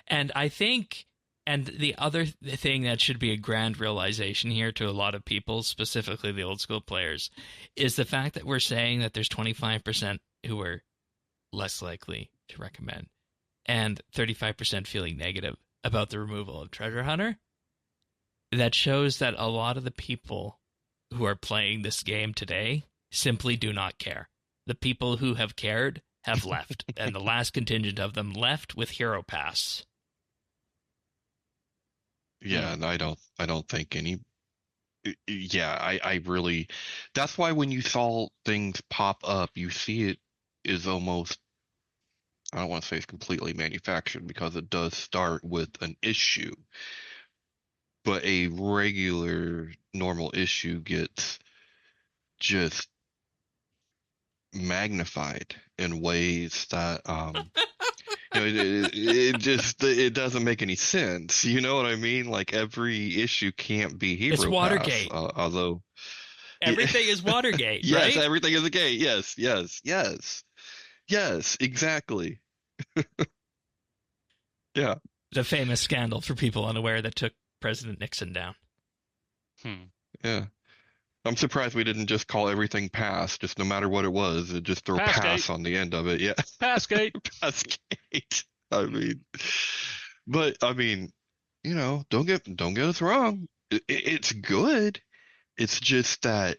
And I think, and the other thing that should be a grand realization here to a lot of people, specifically the old school players, is the fact that we're saying that there's 25% who are less likely to recommend and 35% feeling negative about the removal of Treasure Hunter. That shows that a lot of the people who are playing this game today simply do not care. The people who have cared have left, and the last contingent of them left with Hero Pass. Yeah, and I don't think any. Yeah, I really. That's why when you saw things pop up, you see it is almost. I don't want to say it's completely manufactured because it does start with an issue, but a regular normal issue gets just magnified in ways that it doesn't make any sense. You know what I mean? Like every issue can't be Hero It's Watergate. Pass, although everything is Watergate. Yes, right? Everything is a gate. Yes, exactly. Yeah. The famous scandal for people unaware that took President Nixon down. Yeah. I'm surprised we didn't just call everything pass, just no matter what it was, just throw pass on the end of it. Yeah. Passgate. Passgate. But don't get us wrong. It's good. It's just that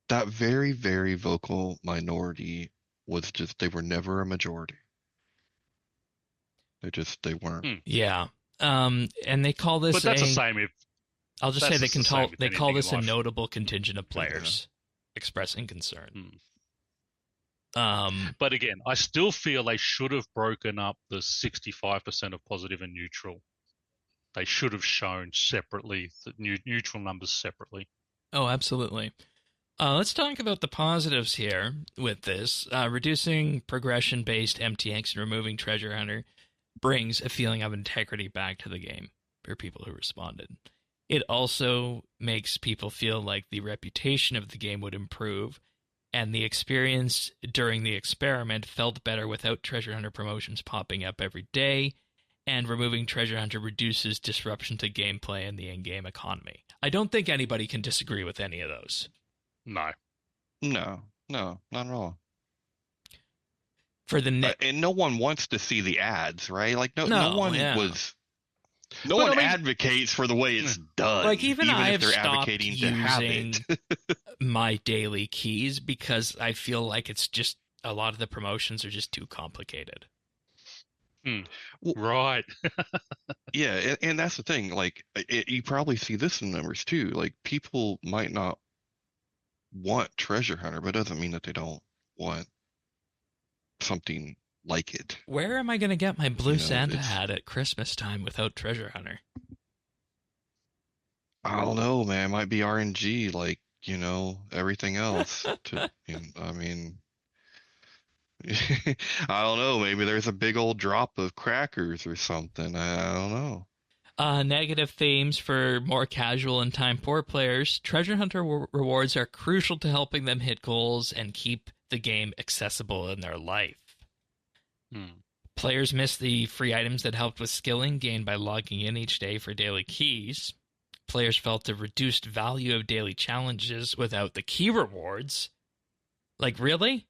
that very, very vocal minority they were never a majority. They weren't. Yeah. And they call this. But that's the same if. I'll just say they call this a notable contingent of players expressing concern. But again, I still feel they should have broken up the 65% of positive and neutral. They should have shown separately, the neutral numbers separately. Oh, absolutely. Let's talk about the positives here with this. Reducing progression-based MTX and removing Treasure Hunter brings a feeling of integrity back to the game for people who responded. It also makes people feel like the reputation of the game would improve, and the experience during the experiment felt better without Treasure Hunter promotions popping up every day, and removing Treasure Hunter reduces disruption to gameplay and the in-game economy. I don't think anybody can disagree with any of those. No, not at all. For the and no one wants to see the ads, right? Like no one advocates for the way it's done. Like even I if have they're stopped advocating to have using it. my daily keys because I feel like it's just a lot of the promotions are just too complicated. Right. Yeah, and that's the thing. Like you probably see this in numbers too. Like people might not want Treasure Hunter, but it doesn't mean that they don't want something like it. Where am I going to get my blue Santa hat at Christmas time without Treasure Hunter? I don't know, man. It might be RNG, like, everything else. I mean, I don't know. Maybe there's a big old drop of crackers or something. I don't know. Negative themes for more casual and time-poor players. Treasure Hunter rewards are crucial to helping them hit goals and keep the game accessible in their life. Players miss the free items that helped with skilling gained by logging in each day for daily keys. Players felt the reduced value of daily challenges without the key rewards. Like, really?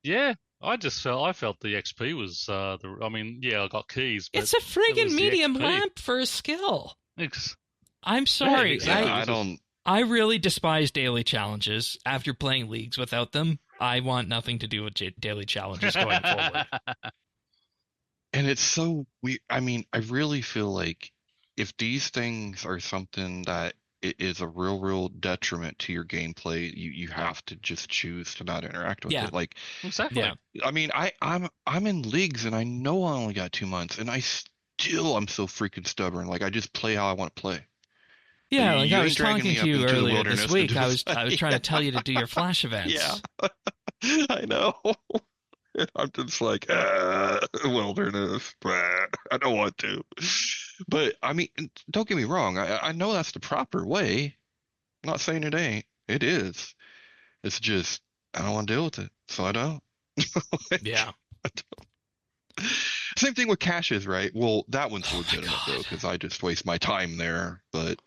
Yeah. I felt the XP was I got keys. But it's a friggin' medium lamp for a skill. I'm sorry. Yeah, exactly. I really despise daily challenges. After playing leagues without them, I want nothing to do with daily challenges going forward. And it's so weird. I mean, I really feel like if these things are something that it is a real detriment to your gameplay, you have to just choose to not interact with it. Like, exactly. Yeah. I mean, I'm in leagues and I know I only got 2 months and I'm so freaking stubborn. Like I just play how I want to play. Yeah, like I was talking to you earlier this week. I was trying to tell you to do your flash events. Yeah, I know. I'm just like wilderness. I don't want to. But I mean, don't get me wrong. I know that's the proper way. I'm not saying it ain't. It is. It's just I don't want to deal with it, so I don't. Yeah. I don't. Same thing with caches, right? Well, that one's legitimate though, because I just waste my time there. But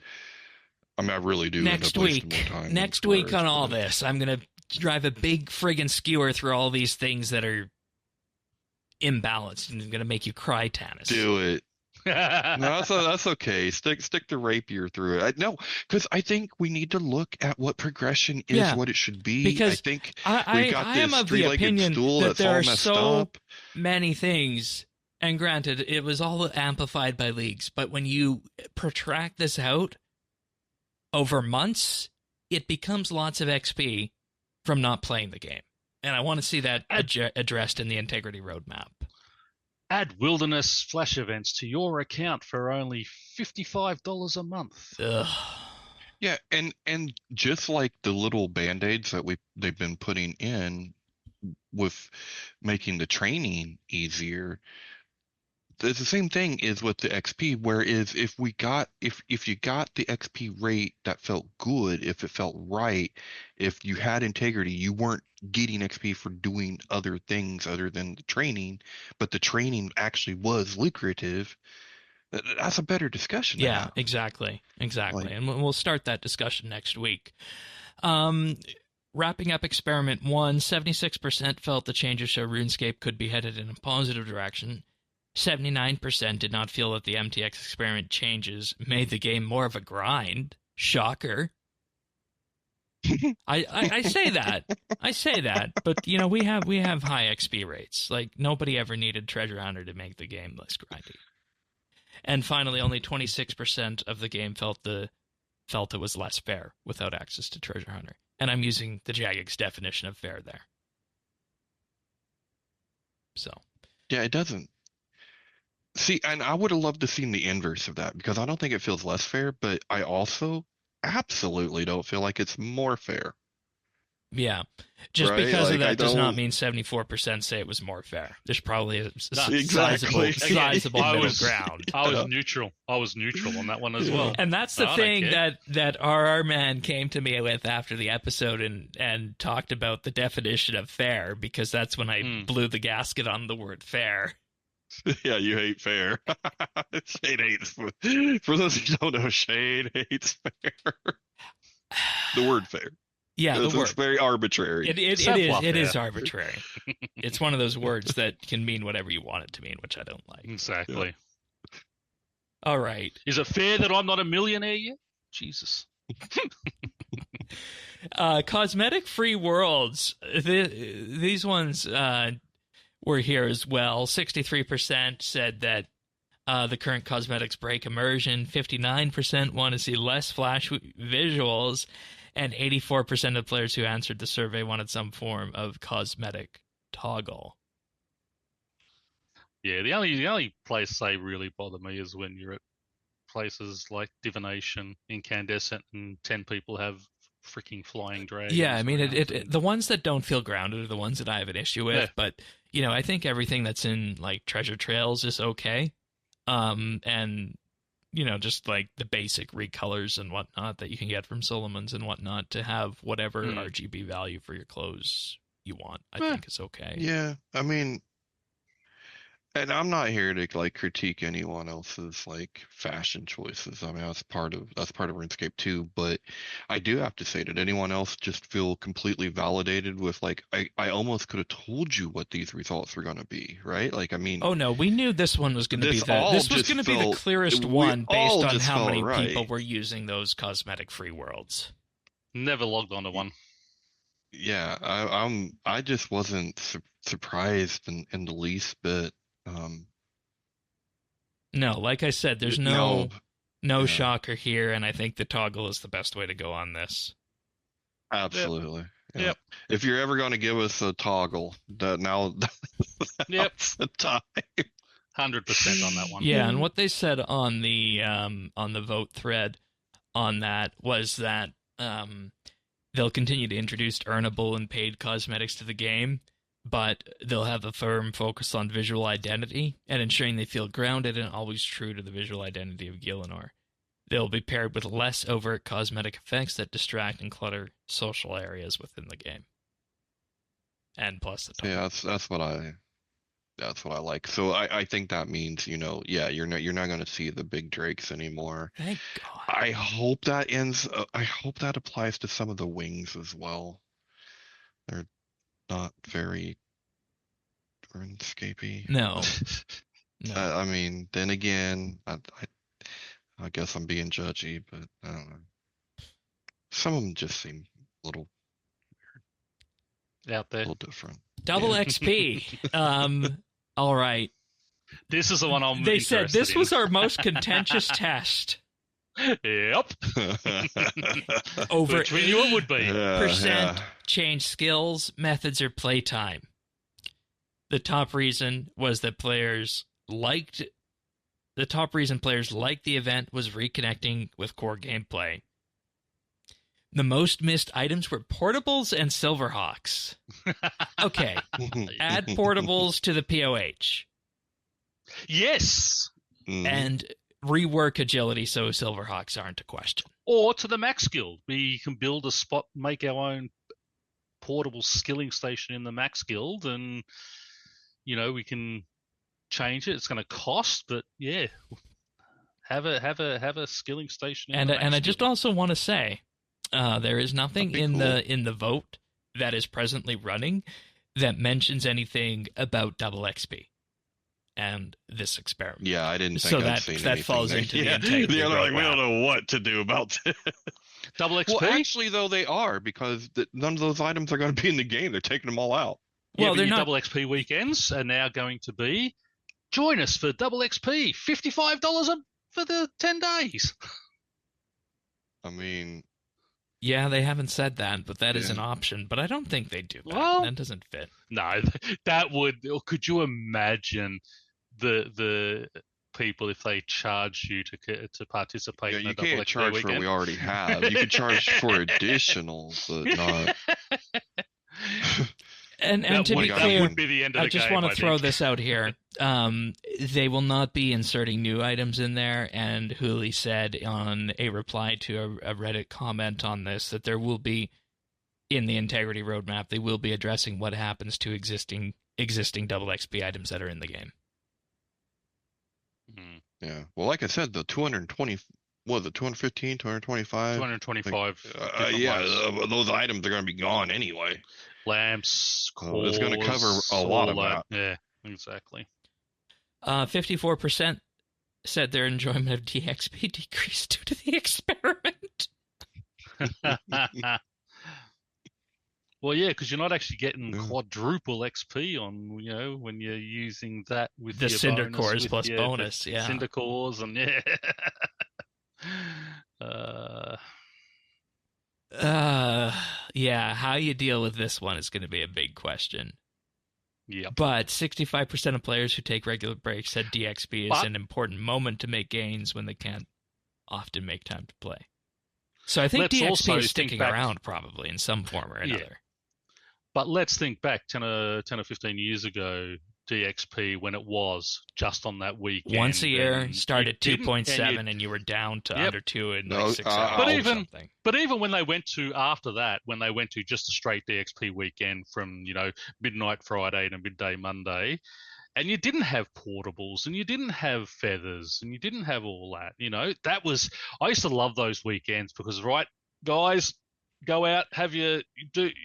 I mean, I really do. Next week on all this, I'm gonna drive a big friggin' skewer through all these things that are imbalanced, and I'm gonna make you cry, Tanis. Do it. No, that's okay. Stick the rapier through it. No, because I think we need to look at what progression is, what it should be. Because I think I am of the opinion that there are so many things. And granted, it was all amplified by leagues, but when you protract this out over months, it becomes lots of XP from not playing the game. And I want to see that addressed in the integrity roadmap. Add wilderness flash events to your account for only $55 a month. Ugh. Yeah, and just like the little band-aids that they've been putting in with making the training easier, the same thing is with the XP. Whereas if you got the XP rate that felt good, if it felt right, if you had integrity, you weren't getting XP for doing other things other than the training, but the training actually was lucrative. That's a better discussion. Yeah, exactly. Like, and we'll start that discussion next week. Wrapping up Experiment 1, 76% felt the changes show RuneScape could be headed in a positive direction. 79% did not feel that the MTX experiment changes made the game more of a grind. Shocker. I say that, but we have high XP rates. Like nobody ever needed Treasure Hunter to make the game less grindy. And finally, only 26% of the game felt it was less fair without access to Treasure Hunter. And I'm using the Jagex definition of fair there. Yeah, it doesn't. See, and I would have loved to seen the inverse of that because I don't think it feels less fair, but I also absolutely don't feel like it's more fair, Yeah. Just right? because of Like I that does not don't mean 74% say it was more fair. There's probably a exactly. sizable I middle was- ground. I was neutral. I was neutral on that one as well. And that's the I don't thing care. that RR Man came to me with after the episode and talked about the definition of fair, because that's when I blew the gasket on the word fair. Yeah, you hate fair. Shade hates. For those who don't know, Shade hates fair. The word fair. Yeah, the It's word. very arbitrary. It is Self-love, arbitrary. It's one of those words that can mean whatever you want it to mean, which I don't like. Exactly. All right. Is it fair that I'm not a millionaire yet? Jesus. Cosmetic free worlds. These ones were here as well. 63% said that the current cosmetics break immersion. 59% want to see less flash visuals. And 84% of players who answered the survey wanted some form of cosmetic toggle. Yeah, the only place they really bother me is when you're at places like Divination, Incandescent, and 10 people have freaking flying dragons. Yeah, I mean, around the ones that don't feel grounded are the ones that I have an issue with. Yeah. But, you know, I think everything that's in, like, Treasure Trails is okay. And, you know, just, like, the basic recolors and whatnot that you can get from Solomon's and whatnot to have whatever RGB value for your clothes you want, I think is okay. Yeah, I mean, and I'm not here to like critique anyone else's like fashion choices. I mean, that's part of RuneScape too. But I do have to say, did anyone else just feel completely validated with like I almost could have told you what these results were going to be, right? Like, I mean, Oh no, we knew this one was going to be This all this was just going to be the felt- clearest we one based all on just how felt many right. people were using those cosmetic free worlds. Never logged onto one. yeah, I just wasn't surprised in the least bit. No, like I said, there's No, no yeah. shocker here, and I think the toggle is the best way to go on this. Absolutely. Yeah. Yep. If you're ever going to give us a toggle, now's Yep. the time. 100% on that one. Yeah, and what they said on the vote thread on that was that they'll continue to introduce earnable and paid cosmetics to the game, but they'll have a firm focus on visual identity and ensuring they feel grounded and always true to the visual identity of Gielinor. They'll be paired with less overt cosmetic effects that distract and clutter social areas within the game. And plus the toggle. Yeah, that's what I like. So I think that means, yeah, you're not going to see the big drakes anymore. Thank God. I hope that I hope that applies to some of the wings as well. They're not very RuneScapey. No. No. I mean, then again, I guess I'm being judgy, but I don't know. Some of them just seem a little Out there. different. Double Yeah. XP. All right. This is the one I'm They said interested this in. was our most contentious test. Yep. Over Which we knew it would be. percent Yeah. change skills, methods, or playtime. The top reason was that players liked the event was reconnecting with core gameplay. The most missed items were portables and Silverhawks. Okay, add portables to the POH Yes. Mhm. and rework agility so Silverhawks aren't a question. Or to the Max Guild. We can build a spot, make our own portable skilling station in the Max Guild, and we can change it. It's going to cost, but yeah, have a skilling station. In the Max And I Guild. just also want to say, there is nothing That'd be in the vote that is presently running that mentions anything about double XP and this experiment. Yeah, I didn't think So I'd that- seen that anything falls there. into the Yeah, integrity they're like, we roadmap. don't know what to do about this. double XP. Well, actually, though, they are because none of those items are going to be in the game. They're taking them all out. Yeah, Well, but they're your not- double XP weekends are now going to be join us for double XP, $55 for the 10 days. I mean, Yeah, they haven't said that, but that is an Yeah. option. But I don't think they do that. Well- That doesn't fit. No, that would. Could you imagine the people if they charge you to participate Yeah, in a you double can't XP charge for what weekend? we already have. You could charge for additional, but not. And to be that clear, would be the end of I the just game, want to I throw think. this out here. They will not be inserting new items in there, and Hooli said on a reply to a Reddit comment on this that there will be, in the integrity roadmap, they will be addressing what happens to existing double XP items that are in the game. Yeah. Well, like I said, the 220, what was it, 215, 225? 225. Those items are going to be gone anyway. Lamps, cores, it's going to cover a lot of that. that. Yeah, exactly. 54% said their enjoyment of DXP decreased due to the experiment. Well, yeah, because you're not actually getting quadruple XP on, when you're using that with the your Cinder bonus, cores with plus your, bonus, yeah. Cinder cores and yeah. Yeah, how you deal with this one is going to be a big question. Yeah. But 65% of players who take regular breaks said DXP is an important moment to make gains when they can't often make time to play. So I think DXP is sticking around probably in some form or another. Yeah. But let's think back 10 or 15 years ago, DXP, when it was just on that weekend. Once a year, start at 2.7 and you were down to under 2 in like 6 hours or something. But even when they went to, after that, when they went to just a straight DXP weekend from, midnight Friday to midday Monday, and you didn't have portables and you didn't have feathers and you didn't have all that, that was, I used to love those weekends because, right, guys, go out,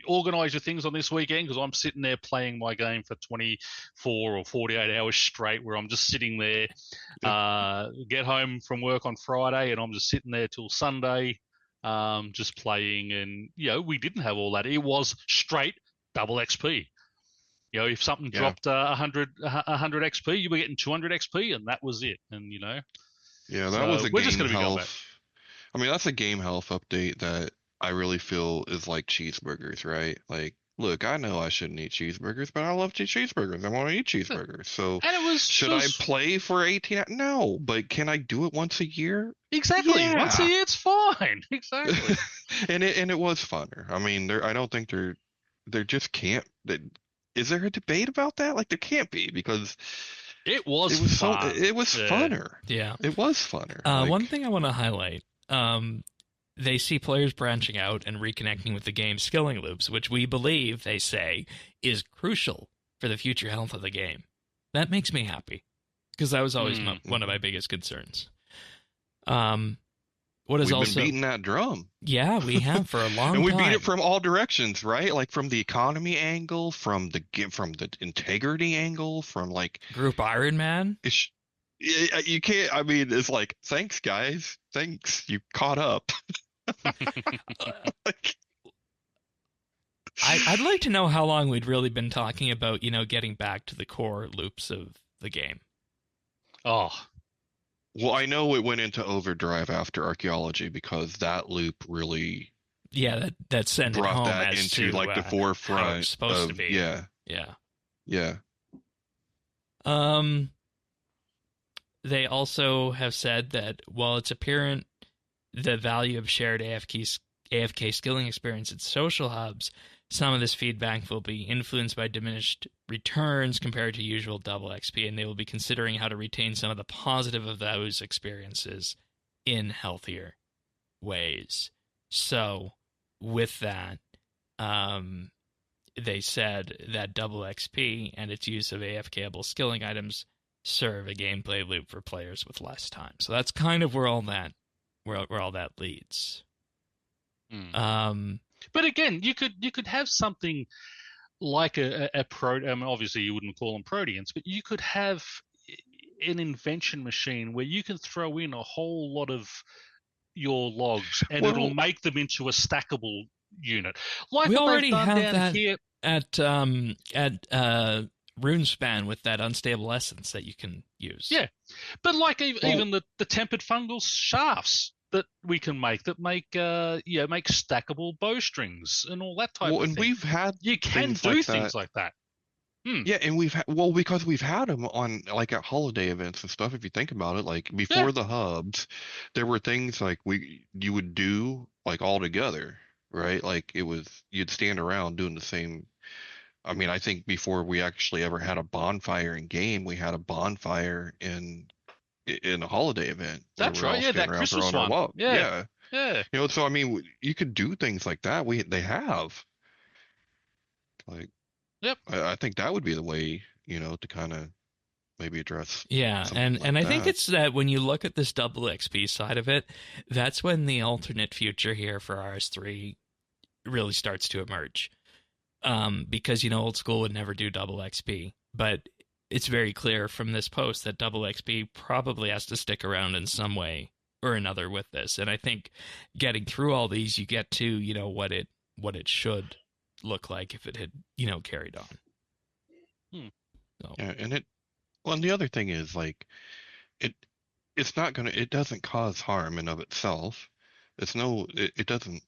organise your things on this weekend because I'm sitting there playing my game for 24 or 48 hours straight where I'm just sitting there, get home from work on Friday and I'm just sitting there till Sunday, just playing. And, we didn't have all that. It was straight double XP. If something dropped 100 XP, you were getting 200 XP and that was it. And, Yeah, that was a game health. I mean, that's a game health update that I really feel is like cheeseburgers, right? Like, look, I know I shouldn't eat cheeseburgers, but I love cheeseburgers. I want to eat cheeseburgers. So should I play for 18? No, but can I do it once a year? Exactly. Yeah. Once a year, it's fine. Exactly. and it was funner. I mean, I don't think there just can't. Is there a debate about that? Like, there can't be because it was fun. It was funner. Yeah, it was funner. One thing I want to highlight. They see players branching out and reconnecting with the game's skilling loops, which we believe, they say, is crucial for the future health of the game. That makes me happy, because that was always one of my biggest concerns. We've been beating that drum. Yeah, we have for a long time. And we beat it from all directions, right? Like from the economy angle, from the integrity angle, from like... Group Iron Man? You can't... I mean, it's like, thanks, guys. Thanks. You caught up. I'd like to know how long we'd really been talking about, getting back to the core loops of the game. Oh. Well, I know it went into overdrive after archaeology because that loop really... Yeah, that sent it home brought that as into to, like the forefront. How it's supposed to be. Yeah. Yeah. They also have said that while it's apparent the value of shared AFK skilling experience at social hubs, some of this feedback will be influenced by diminished returns compared to usual double XP, and they will be considering how to retain some of the positive of those experiences in healthier ways. So, with that, they said that double XP and its use of AFKable skilling items serve a gameplay loop for players with less time. So that's kind of where all that leads. But again, you could have something like a obviously you wouldn't call them proteans, but you could have an invention machine where you can throw in a whole lot of your logs and it'll make them into a stackable unit. Like we what already they've done have down that here at RuneSpan with that unstable essence that you can use. Yeah, but like even the tempered fungal shafts, that we can make make stackable bowstrings and all that type Well, of and thing. we've had You can things do like things that. like that. Yeah, and because we've had them on like at holiday events and stuff. If you think about it, like Yeah, before the hubs, there were things like you would do like all together, right? Like you'd stand around doing the same. I mean, I think before we actually ever had a bonfire in game, we had a bonfire in a holiday event where that's we're right. all Yeah, standing that around Christmas throwing our one. love. Yeah, Yeah, yeah. so I mean, you could do things like that. They have like Yep. I think that would be the way, to kind of maybe address Yeah, something and like I think that. it's that when you look at this double XP side of it, that's when the alternate future here for RS3 really starts to emerge. Because old school would never do double XP, but it's very clear from this post that double XP probably has to stick around in some way or another with this. And I think getting through all these, you get to what it should look like if it had carried on. So. Yeah, and the other thing is like it it doesn't cause harm in of itself. It doesn't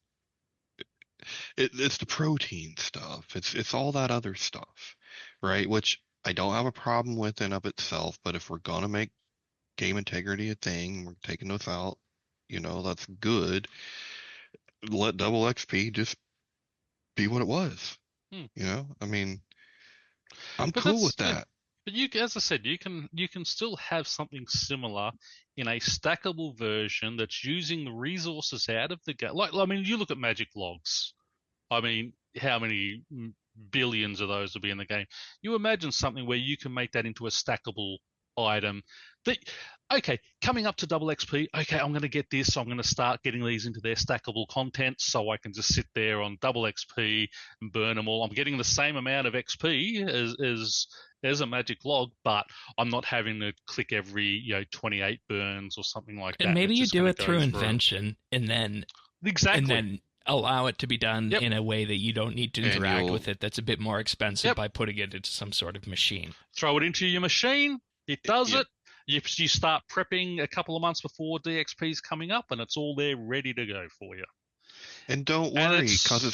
it's the protein stuff. It's all that other stuff, right? Which I don't have a problem with in of itself, but if we're gonna make game integrity a thing, we're taking those out, that's good. Let double XP just be what it was. Hmm. I mean, I'm But cool that's with yeah. that. But as I said, you can still have something similar in a stackable version that's using the resources out of the game. Like, I mean, you look at magic logs. I mean, how many billions of those will be in the game? You imagine something where you can make that into a stackable item. That okay, coming up to double XP. Okay, I'm going to get this. So I'm going to start getting these into their stackable content, so I can just sit there on double XP and burn them all. I'm getting the same amount of XP as a magic log, but I'm not having to click every 28 burns or something like And that. maybe It's you just do going it to through go through. invention and then Exactly. allow it to be done Yep. in a way that you don't need to And interact with it that's a bit more expensive Yep. by putting it into some sort of machine. Throw it into your machine. It does Yep. it. You start prepping a couple of months before DXP's coming up, and it's all there ready to go for you. And don't And worry, it's because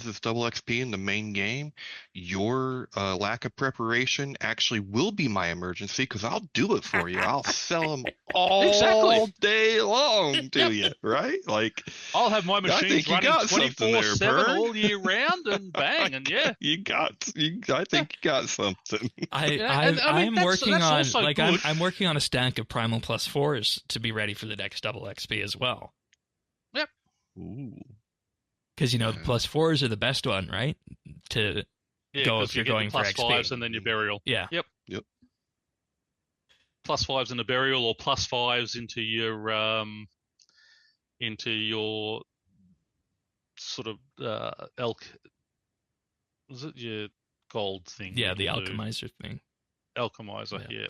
it's double XP in the main game, your lack of preparation actually will be my emergency because I'll do it for you. I'll sell them all Exactly. day long to Yep. you, right? Like, I'll have my I machines think you running got something there, 24/7 Pern. all year round, and bang, and yeah. I think you got something. I'm working that's on also like good. I'm working on a stack of Primal plus 4s to be ready for the next double XP as well. Yep. Ooh. Because the plus 4s are the best one, right? To go if you're going for plus XP. 5s and then your burial. Yeah. Yep. Plus 5s in the burial, or plus 5s into your sort of elk. Was it your gold thing? Yeah, the alchemizer thing. Alchemizer, yeah.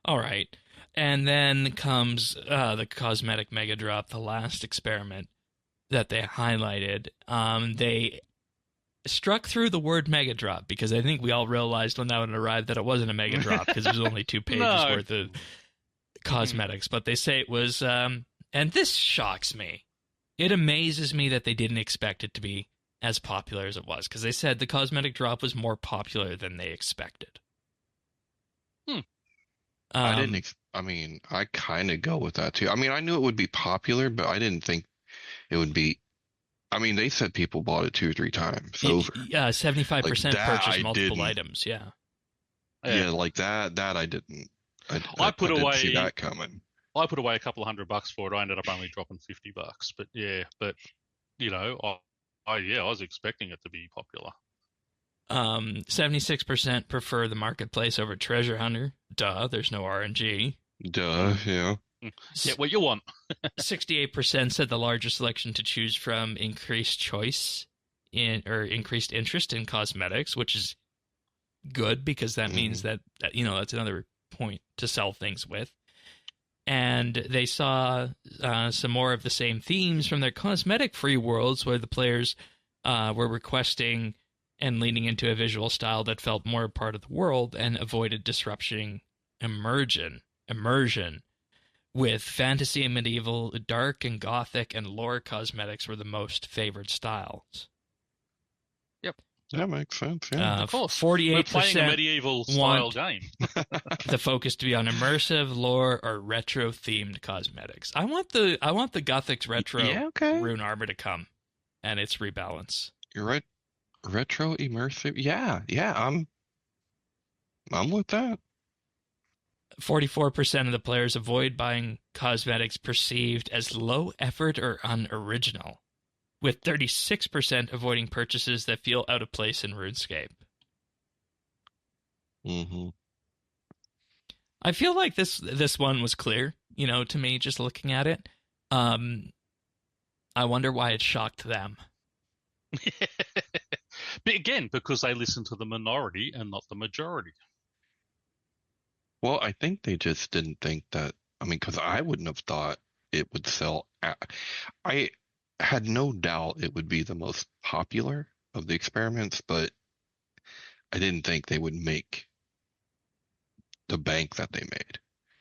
All right. And then comes the cosmetic mega drop, the last experiment that they highlighted. They struck through the word mega drop because I think we all realized when that one arrived that it wasn't a mega drop because it was only 2 pages worth of cosmetics. But they say it was, and this shocks me. It amazes me that they didn't expect it to be as popular as it was because they said the cosmetic drop was more popular than they expected. I kind of go with that too. I mean, I knew it would be popular, but I didn't think it would be. I mean, they said people bought it 2 or 3 times over. Yeah, 75% Like purchased multiple items. Yeah. Yeah, like that. That I didn't. I didn't see that coming. I put away a couple of $100 for it. I ended up only dropping $50. But yeah, I was expecting it to be popular. 76% prefer the marketplace over treasure hunter. Duh, there's no RNG. Duh, yeah. Get what you want. 68% said the larger selection to choose from increased choice or increased interest in cosmetics, which is good because that means that that's another point to sell things with. And they saw some more of the same themes from their cosmetic-free worlds where the players were requesting and leaning into a visual style that felt more a part of the world and avoided disrupting immersion, with fantasy and medieval, dark and gothic, and lore cosmetics were the most favored styles. Yep. That makes sense. Yeah. Of course. 48% We're playing a medieval style want game. the focus to be on immersive, lore, or retro-themed cosmetics. I want the Gothic's retro rune armor to come, and its rebalance. You're right. Retro immersive. Yeah. I'm with that. 44% of the players avoid buying cosmetics perceived as low effort or unoriginal, with 36% avoiding purchases that feel out of place in RuneScape. Mm-hmm. I feel like this one was clear, to me, just looking at it. I wonder why it shocked them. But again, because they listen to the minority and not the majority. Well, I think they just didn't think that. I mean, because I wouldn't have thought it would sell. I had no doubt it would be the most popular of the experiments, but I didn't think they would make the bank that they made.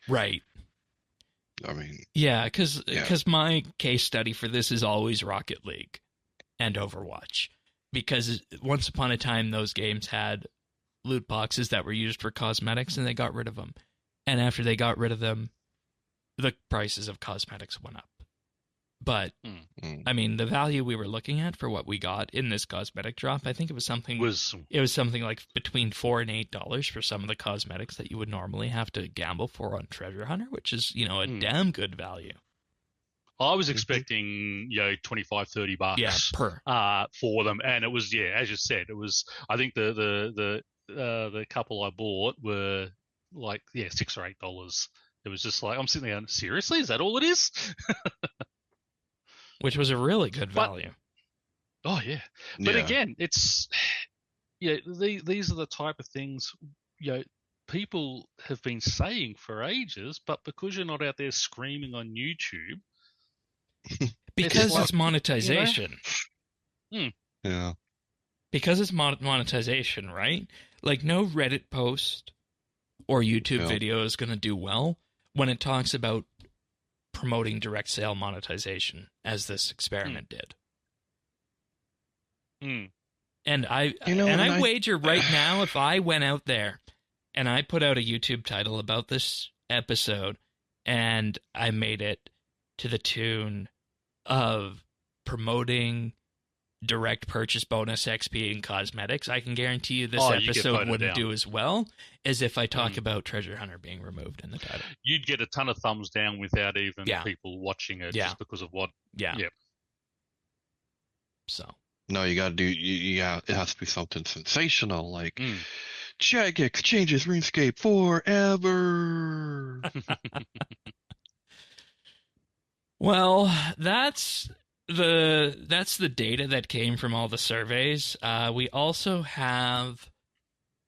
Right. I mean, yeah, because my case study for this is always Rocket League and Overwatch, because once upon a time those games had loot boxes that were used for cosmetics, and they got rid of them. And after they got rid of them, the prices of cosmetics went up. But I mean, the value we were looking at for what we got in this cosmetic drop, I think it was something like between $4 and $8 for some of the cosmetics that you would normally have to gamble for on Treasure Hunter, which is, a damn good value. I was expecting, $25-$30 per for them, and it was, as you said, it was. I think the couple I bought were like $6 or $8. It was just like, I'm sitting there, seriously, is that all it is? Which was a really good value. But again, it's these are the type of things people have been saying for ages, but because you're not out there screaming on YouTube. Because it's monetization. Yeah. Because it's monetization, right? Like, no Reddit post or YouTube video is going to do well when it talks about promoting direct sale monetization, as this experiment did. And I wager right now, if I went out there and I put out a YouTube title about this episode and I made it to the tune of promoting direct purchase bonus XP and cosmetics, I can guarantee you this episode wouldn't do as well as if I talk about Treasure Hunter being removed in the title. You'd get a ton of thumbs down without even people watching it just because of what. So. No, you got to do. It has to be something sensational, like Jagex changes RuneScape forever. Well, that's the data that came from all the surveys. We also have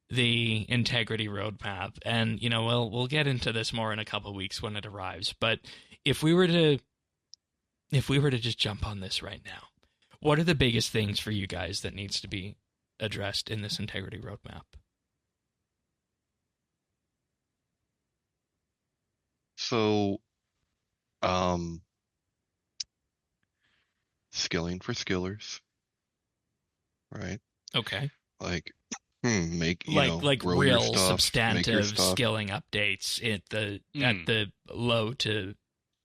the integrity roadmap, and we'll get into this more in a couple of weeks when it arrives. But if we were to just jump on this right now, what are the biggest things for you guys that needs to be addressed in this integrity roadmap? So, skilling for skillers, right? Okay. Like, make real stuff, substantive skilling updates at the low to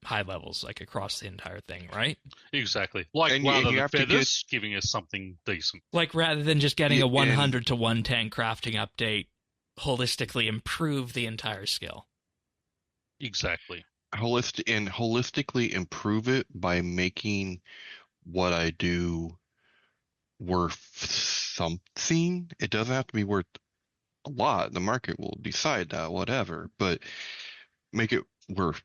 high levels, like across the entire thing, right? Exactly. Like, rather than feathers, giving us something decent. Like, rather than just getting a 100 to 110 crafting update, holistically improve the entire skill. Exactly. Holistically improve it by making what I do worth something. It doesn't have to be worth a lot. The market will decide that, whatever. But make it worth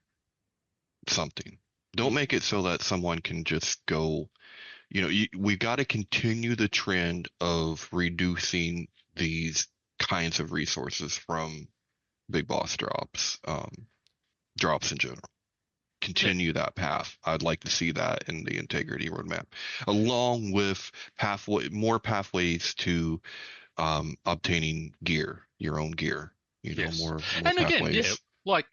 something. Don't make it so that someone can just go. We got to continue the trend of reducing these kinds of resources from big boss drops in general. Continue that path. I'd like to see that in the integrity roadmap, along with more pathways to obtaining gear, your own gear. More and pathways. again, like,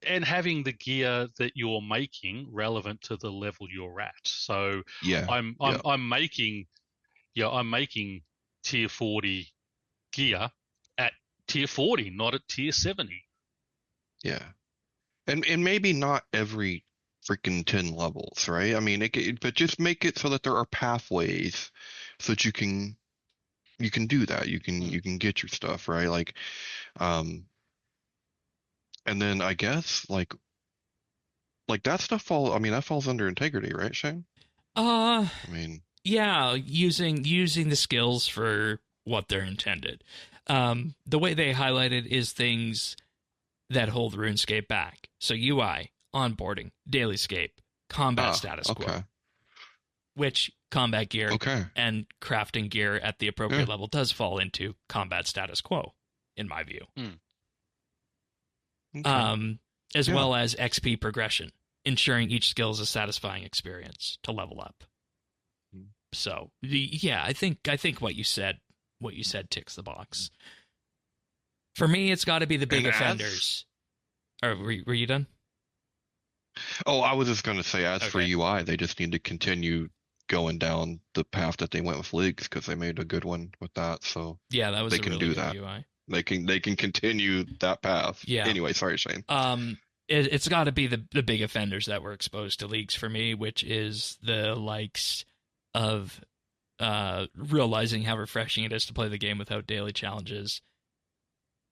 and having the gear that you're making relevant to the level you're at. So Yeah. I'm making tier 40 gear at tier 40, not at tier 70. Yeah. And maybe not every freaking 10 levels, right? I mean, but just make it so that there are pathways so that you can do that. You can get your stuff, right? Like, um, and then I guess like that stuff I mean, that falls under integrity, right, Shane? Uh, I mean, yeah, using the skills for what they're intended. The way they highlighted is things that hold RuneScape back. So UI, onboarding, dailyscape, combat status okay. quo, which combat gear Okay. and crafting gear at the appropriate Yeah. level does fall into combat status quo, in my view. Okay. As Yeah. well as XP progression, ensuring each skill is a satisfying experience to level up. So yeah, I think what you said ticks the box. For me, it's got to be the big And offenders. Or were you done? Oh, I was just going to say, as for Okay. UI, they just need to continue going down the path that they went with leagues because they made a good one with that. So Yeah, that was they a can really do good that. UI. They can continue that path. Yeah. Anyway, sorry, Shane. It's got to be the big offenders that were exposed to leagues for me, which is the likes of realizing how refreshing it is to play the game without daily challenges,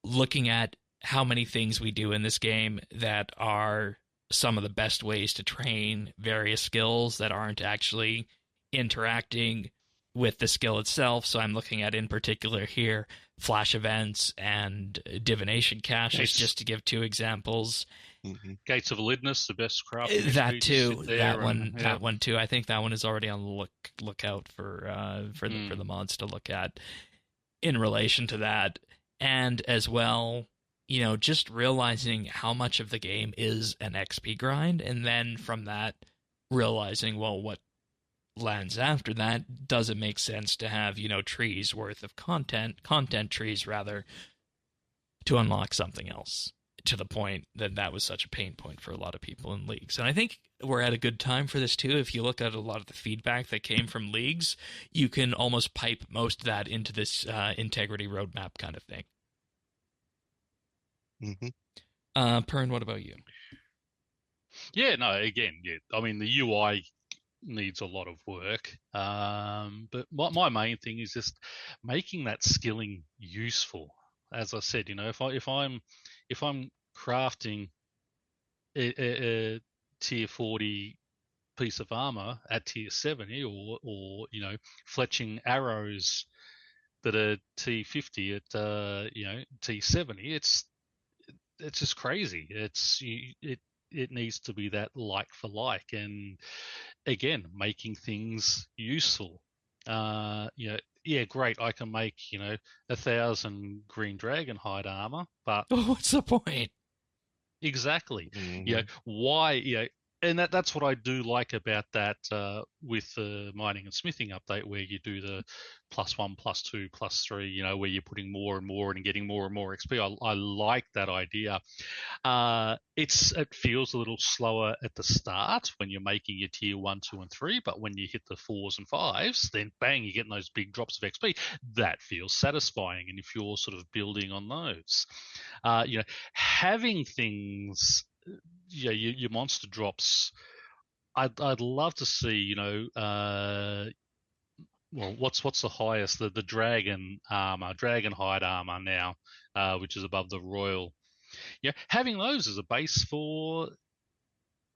looking at how many things we do in this game that are some of the best ways to train various skills that aren't actually interacting with the skill itself. So I'm looking at, in particular here, flash events and divination caches, just to give two examples. Mm-hmm. Gates of Elidness, the best crafting That too. That one too. I think that one is already on the lookout for the mods to look at in relation to that. And as well, just realizing how much of the game is an XP grind, and then from that realizing, well, what lands after that, does it make sense to have, trees worth of content trees rather, to unlock something else, to the point that was such a pain point for a lot of people in leagues. And I think we're at a good time for this too. If you look at a lot of the feedback that came from leagues, you can almost pipe most of that into this integrity roadmap kind of thing. Mm-hmm. Pern, what about you? Yeah, no, again, yeah. I mean, the UI needs a lot of work. But my main thing is just making that skilling useful. As I said, if I'm crafting a tier 40 piece of armor at tier 70, or fletching arrows that are T50 at T70, it's just crazy. It needs to be that like for like, and again, making things useful. Yeah, great. I can make 1,000 green dragon hide armor, but What's the point? exactly. Mm-hmm. Why? And that's what I do like about that with the mining and smithing update, where you do the +1, +2, +3. Where you're putting more and more and getting more and more XP. I like that idea. It feels a little slower at the start when you're making your tier 1, 2, and 3, but when you hit the 4s and 5s, then bang, you're getting those big drops of XP. That feels satisfying, and if you're sort of building on those, having things, your monster drops. I'd love to see, well, what's the highest? The dragon armor, dragon hide armor now, which is above the royal. Having those as a base for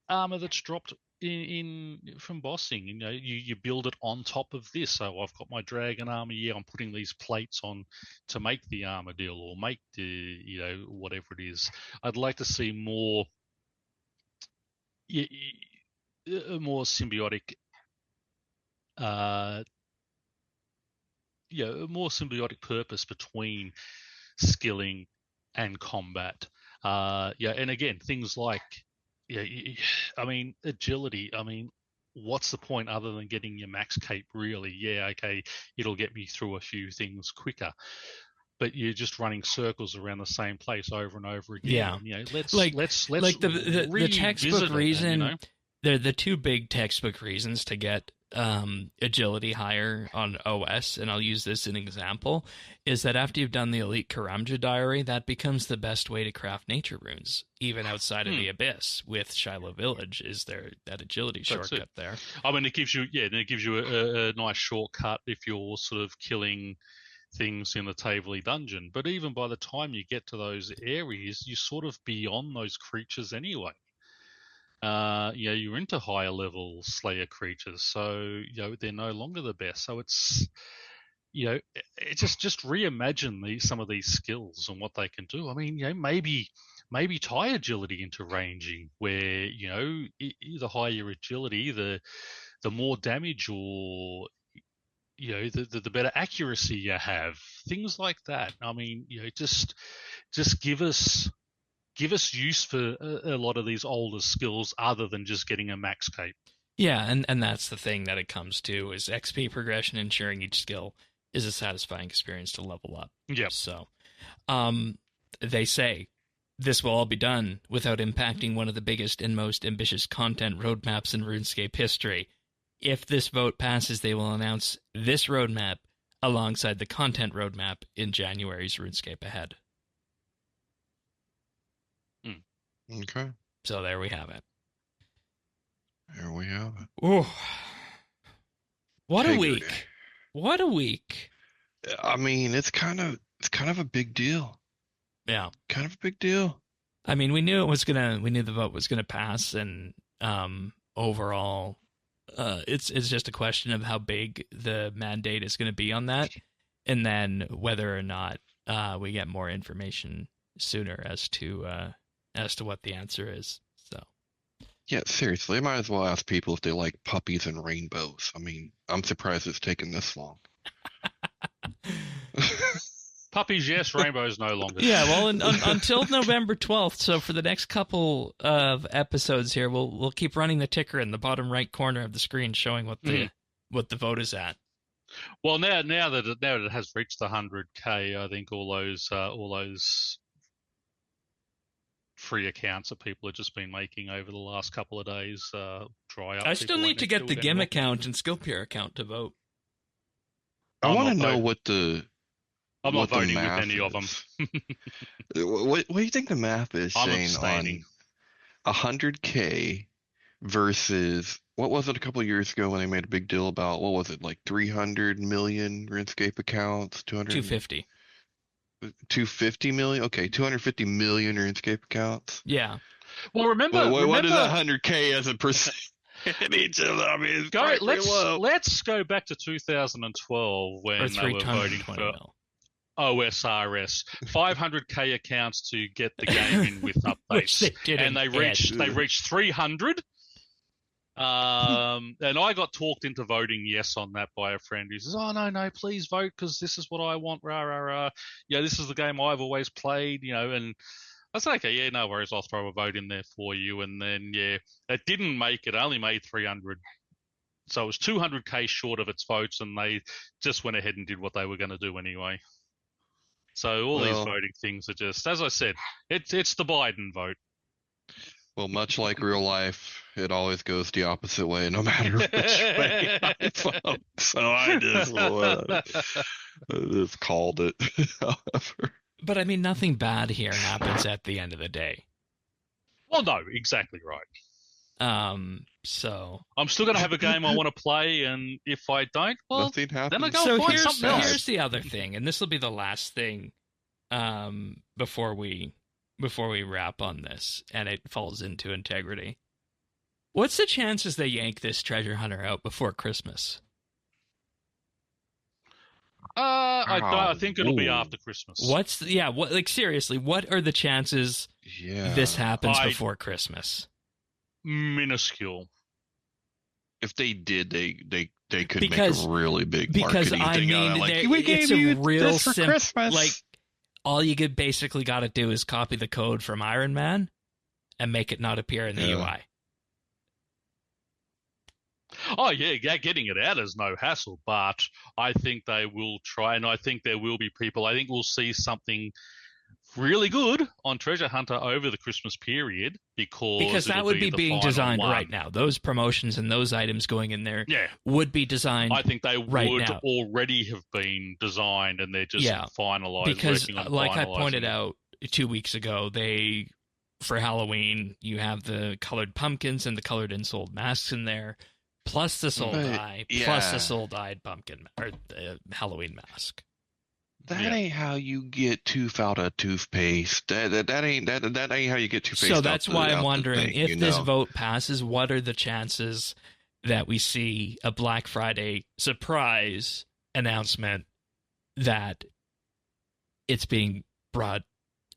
armor that's dropped in from bossing. You build it on top of this. So I've got my dragon armor. Yeah, I'm putting these plates on to make the armor deal, or make the whatever it is. I'd like to see more, a more symbiotic, a more symbiotic purpose between skilling and combat. And again, things like, I mean, agility. I mean, what's the point other than getting your max cape? Really? Yeah, okay, it'll get me through a few things quicker. but you're just running circles around the same place over and over again. Yeah. You know, let's Like the revisit textbook it, reason. you know? The two big textbook reasons to get agility higher on OS, and I'll use this as an example, is that after you've done the Elite Karamja Diary, that becomes the best way to craft nature runes, even outside of the Abyss. With Shiloh Village, is there that agility shortcut there? I mean, it gives you a nice shortcut if you're sort of killing things in the Taverley dungeon. But even by the time you get to those areas, you're sort of beyond those creatures anyway. You're into higher level Slayer creatures, so they're no longer the best. So it's it just reimagine some of these skills and what they can do. I mean, maybe tie agility into ranging, where the higher your agility, the more damage, or the better accuracy you have. Things like that. I mean, just give us use for a lot of these older skills other than just getting a max cape. Yeah, and that's the thing that it comes to, is XP progression, ensuring each skill is a satisfying experience to level up. Yeah. So, they say this will all be done without impacting one of the biggest and most ambitious content roadmaps in RuneScape history. If this vote passes, they will announce this roadmap alongside the content roadmap in January's RuneScape Ahead. Okay. So there we have it. There we have it. Ooh. What Take a it. week. What a week. I mean, it's kind of a big deal. Yeah. Kind of a big deal. I mean, we knew the vote was gonna pass, and overall, it's just a question of how big the mandate is gonna be on that, and then whether or not we get more information sooner as to what the answer is. So Yeah, seriously, I might as well ask people if they like puppies and rainbows. I mean, I'm surprised it's taken this long. Puppies, yes. Rainbows, no longer. yeah, well, until November 12th. So for the next couple of episodes here, we'll keep running the ticker in the bottom right corner of the screen, showing what the vote is at. Well, now that it has reached the 100K, I think all those free accounts that people have just been making over the last couple of days dry up. I still need to get the GIM account and Skillpeer account to vote. I want to know what the I'm not voting with any is. of them. What do you think the math is I'm saying abstaining. on 100K versus what was it a couple of years ago when they made a big deal about, what was it, like 300 million RuneScape accounts? 250. 250 million? Okay, 250 million RuneScape accounts. Yeah. Well, remember what is 100K as a percent? Each of them, I mean, let's go back to 2012 when they were voting for OSRS, 500K accounts to get the game in with updates, and they reached 300. And I got talked into voting yes on that by a friend who says, "Oh no, please vote because this is what I want." Rah rah rah. Yeah, this is the game I've always played, And I said, "Okay, yeah, no worries. I'll throw a vote in there for you." And then it didn't make it. Only made 300. So it was 200K short of its votes, and they just went ahead and did what they were going to do anyway. So all these voting things are just, as I said, it's the Biden vote. Well, much like real life, it always goes the opposite way, no matter which way I vote. So I just called it. However, but I mean, nothing bad here happens at the end of the day. Well, no, exactly right. So I'm still going to have a game I want to play, and if I don't, well, nothing happens. Then I go find something else. Here's the other thing, and this will be the last thing before we wrap on this, and it falls into integrity. What's the chances they yank this treasure hunter out before Christmas? I think it'll be after Christmas. Seriously, what are the chances this happens before Christmas? Minuscule. If they did, they could make a really big marketing thing out of it. Like, we gave it's you a real this for Christmas. Like, all you could basically got to do is copy the code from Iron Man and make it not appear in the UI. Oh yeah, getting it out is no hassle, but I think they will try, and I think there will be people. I think we'll see something really good on Treasure Hunter over the Christmas period Because that it'll would be the being final designed one. right now. Those promotions and those items going in there Yeah, would be designed. I think they right would now. already have been designed, and they're just finalized. Because, working on like I finalizing pointed it. out 2 weeks ago, for Halloween, you have the colored pumpkins and the colored insoled masks in there, plus the soul die, plus the soul dyed pumpkin or Halloween mask. That ain't how you get tooth out of toothpaste. That ain't how you get toothpaste. So that's why I'm wondering, if this vote vote passes, what are the chances that we see a Black Friday surprise announcement that it's being brought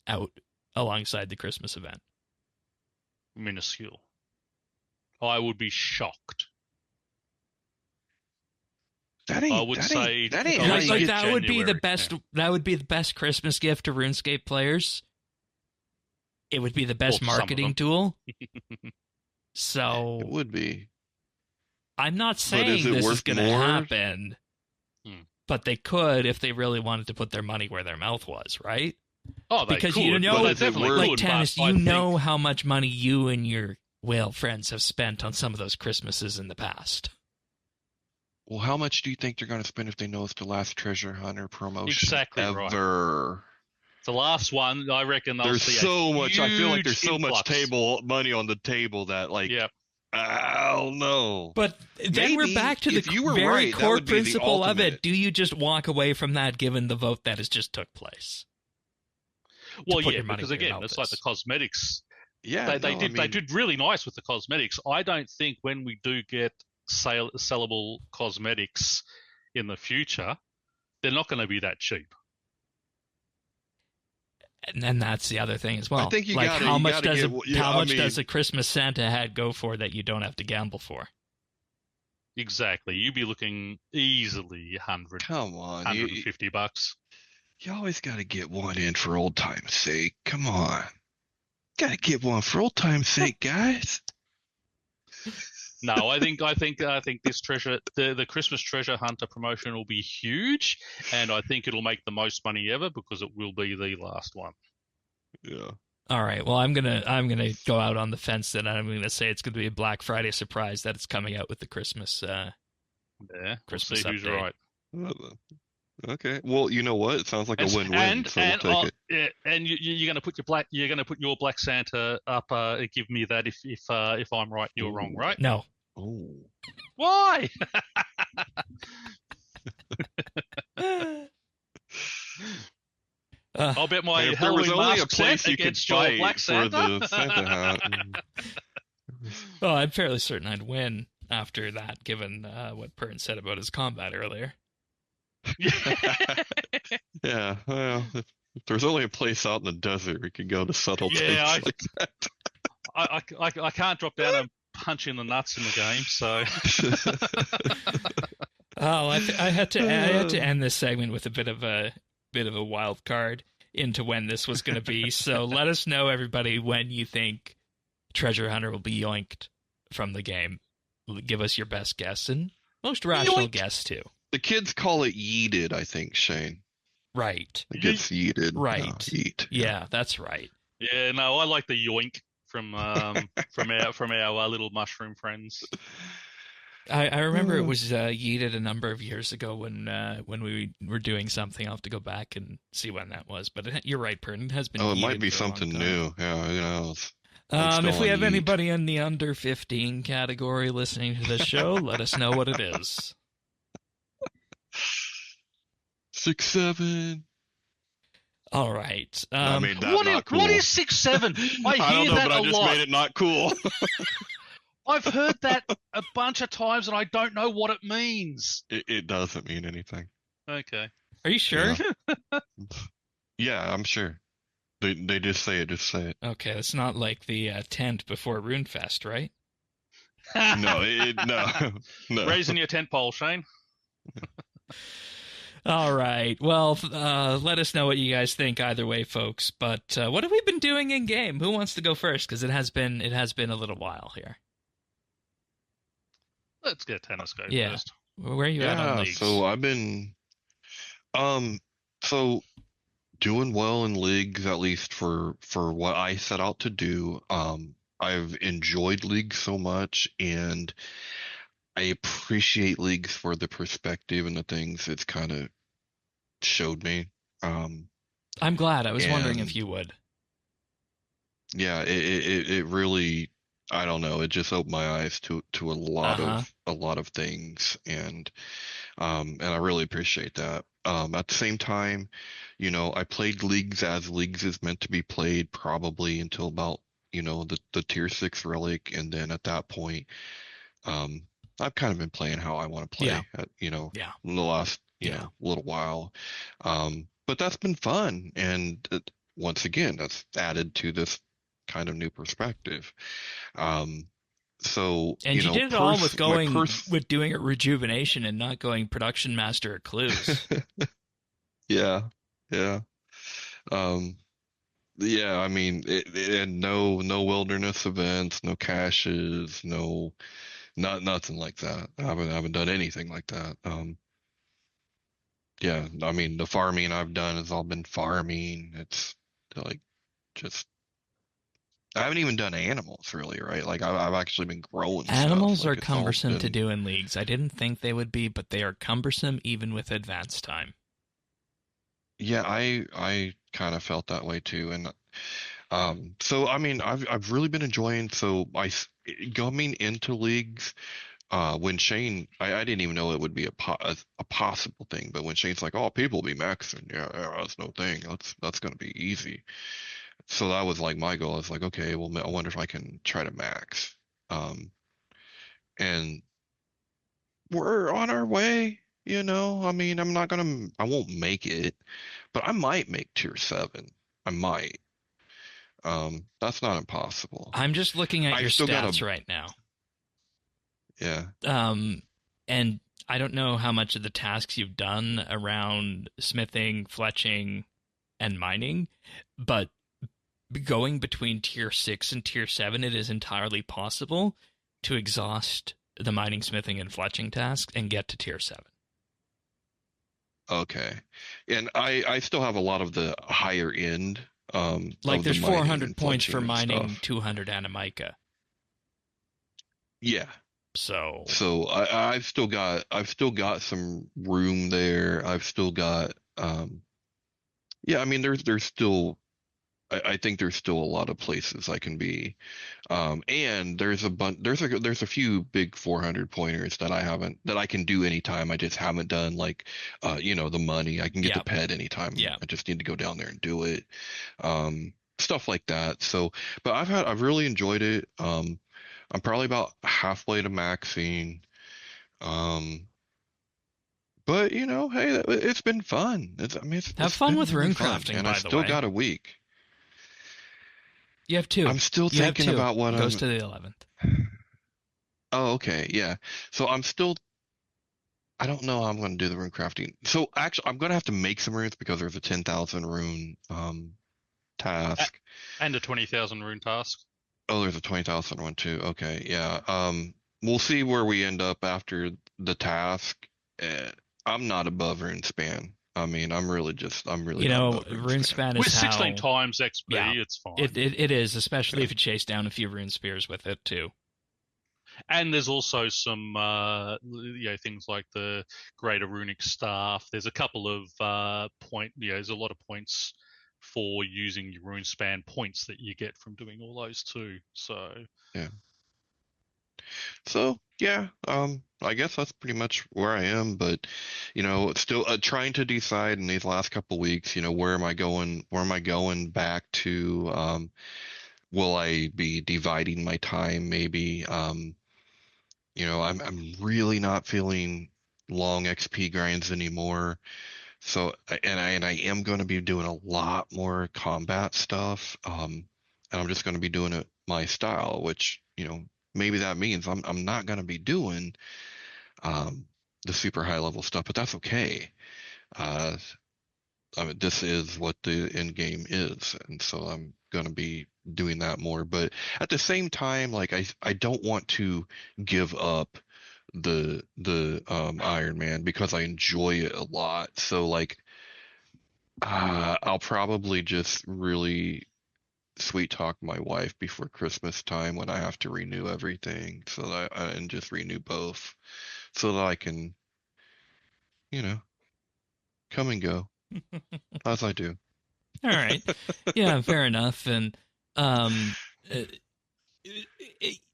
out alongside the Christmas event? Minuscule. I would be shocked. That ain't would say that ain't like, how you get that would be the January. best. That would be the best Christmas gift to RuneScape players. It would be the best Well, some of marketing them. tool. It So would be. I'm not But is saying it this is worth going to more? happen, but they could if they really wanted to put their money where their mouth was, right? Oh, they Because could, you know, but they definitely like could, Tanis, but I you think- know how much money you and your whale friends have spent on some of those Christmases in the past. Well, how much do you think they're going to spend if they know it's the last Treasure Hunter promotion Exactly right. ever? The last one, I reckon they'll There's see so a much. I feel like there's huge so much influx. money on the table that, like, Yeah. I don't know. But then we're Maybe, back to if the you were very right, that core would be the principle of it. ultimate. Do you just walk away from that given the vote that has just took place? Well, put yeah, your money because where your again, mouth it's like is. the cosmetics. Yeah, They did really nice with the cosmetics. I don't think when we do get sellable cosmetics in the future, they're not going to be that cheap. And then that's the other thing as well. I think you like gotta- how you much gotta does get- how I much mean- does a Christmas Santa hat go for that you don't have to gamble for? Exactly. You'd be looking easily 100, Come on, $150. you always got to get one in for old time's sake. Come on, got to get one for old time's sake, guys. No, I think this the Christmas Treasure Hunter promotion will be huge, and I think it'll make the most money ever because it will be the last one. Yeah. All right. Well, I'm gonna go out on the fence then. I'm gonna say it's gonna be a Black Friday surprise that it's coming out with the Christmas. Yeah, Christmas we'll see who's update. right. Okay. Well, you know what? It sounds like a win-win. So we'll take it. Yeah, and you're going to put your Black Santa up. Give me that if I'm right, you're wrong, right? No. Oh. Why? I'll bet my If there was Halloween only a mask place set you could against your fight Black for Santa. the Santa hat. Well, I'm fairly certain I'd win after that, given what Pern said about his combat earlier. Yeah. Well, if there's only a place out in the desert we could go to settle things like that. I can't drop down and punch in the nuts in the game, so. Oh, I had to end this segment with a bit of a wild card into when this was going to be. So let us know, everybody, when you think Treasure Hunter will be yoinked from the game. Give us your best guess and most rational guess too. The kids call it yeeted, I think, Shane. Right. It gets yeeted. Right. Yeet. Yeah, that's right. Yeah, no, I like the yoink from our little mushroom friends. I remember it was yeeted a number of years ago when we were doing something. I'll have to go back and see when that was. But you're right, Pern. It has been. Oh, it yeeted might be for a long something time. new. Yeah, you know. If we have yeet. anybody in the under 15 category listening to the show, let us know what it is. 6, 7. All right. I made that What not cool. is 6'7"? I don't hear know, that but I a just lot. made it not cool. I've heard that a bunch of times, and I don't know what it means. It doesn't mean anything. Okay. Are you sure? Yeah, I'm sure. They just say it. Just say it. Okay, it's not like the tent before RuneFest, right? No, no. Raising your tent pole, Shane. All right. Well, let us know what you guys think either way, folks. But what have we been doing in game? Who wants to go first? Because it has been a little while here. Let's get Tanis go Yeah. first. Where are you at on Yeah, leagues? so I've been um so doing well in leagues, at least for what I set out to do. I've enjoyed leagues so much, and I appreciate leagues for the perspective and the things it's kind of showed me. Um, I'm glad. I was wondering if and you would. yeah, it really, I don't know, it just opened my eyes to Uh-huh. a lot of things, and I really appreciate that. At the same time, I played leagues as leagues is meant to be played, probably until about, the tier 6 relic, and then at that point, um, I've kind of been playing how I want to Yeah. play at, Yeah. in the last, Yeah. little while. But that's been fun, and once again, that's added to this kind of new perspective. Um, so, And you did it all with my going with doing a rejuvenation and not going production master at clues. yeah, yeah. Um, yeah, I mean, and no wilderness events, no caches, nothing like that. I haven't done anything like that. Yeah, I mean, the farming I've done has all been farming. It's like just I haven't even done animals really, right? Like I've actually been growing stuff. Animals are Like it's all cumbersome to been do in leagues. I didn't think they would be, but they are cumbersome even with advanced time. yeah, I kind of felt that way too, and so I mean, I've really been enjoying. So coming into leagues, when Shane, I didn't even know it would be a possible thing, but when Shane's like, "Oh, people will be maxing," yeah, that's no thing. That's gonna be easy. So that was like my goal. I was like, okay, well, I wonder if I can try to max. And we're on our way. I mean, I won't make it, but I might make tier 7. I might. That's not impossible. I'm just looking at I've your still got stats right now. yeah. And I don't know how much of the tasks you've done around smithing, fletching, and mining, but going between tier 6 and tier 7, it is entirely possible to exhaust the mining, smithing, and fletching tasks and get to tier 7. Okay. And I still have a lot of the higher end, Like of the there's mining 400 and points for fletching and mining stuff. 200 animica. Yeah. So, So I've still got some room there. I've still got yeah, I mean there's still I think there's still a lot of places I can be. And there's a few big 400 pointers that I can do anytime. I just haven't done, like the money. I can get the yeah, pet anytime. yeah. I just need to go down there and do it. Stuff like that. So, but I've really enjoyed it. I'm probably about halfway to maxing. Um, but hey, it's been fun. I mean, Have it's fun been with really rune fun, crafting, and I by the still way. got a week. You have two. I'm still You have thinking two. about what It goes I'm. to the 11th. Oh, okay, yeah. So I don't know how I'm going to do the rune crafting. So actually, I'm going to have to make some runes because there's a 10,000 rune task. And a 20,000 rune task. Oh, there's a 20,000 one too. Okay, yeah. We'll see where we end up after the task. Uh, I'm not above rune span. I mean, I'm really You not know, above rune span. RuneSpan With is 16 how. times XP, Yeah, it's fine. it is, especially Yeah. if you chase down a few rune spears with it too. And there's also some, things like the Greater Runic Staff. There's a couple of there's a lot of points for using your rune span points that you get from doing all those too. So Yeah. So yeah, I guess that's pretty much where I am. But still trying to decide in these last couple weeks. Where am I going? Where am I going back to? Will I be dividing my time? Maybe. I'm really not feeling long XP grinds anymore. So and I am going to be doing a lot more combat stuff. And I'm just going to be doing it my style, which maybe that means I'm not going to be doing um the super high level stuff, but that's okay. Uh, I mean, this is what the end game is, and so I'm going to be doing that more. But at the same time, like I don't want to give up the Iron Man because I enjoy it a lot. So like I'll probably just really sweet talk my wife before Christmas time when I have to renew everything so that and just renew both so that I can, you know, come and go as I do. All right. Yeah, fair enough. And um, uh,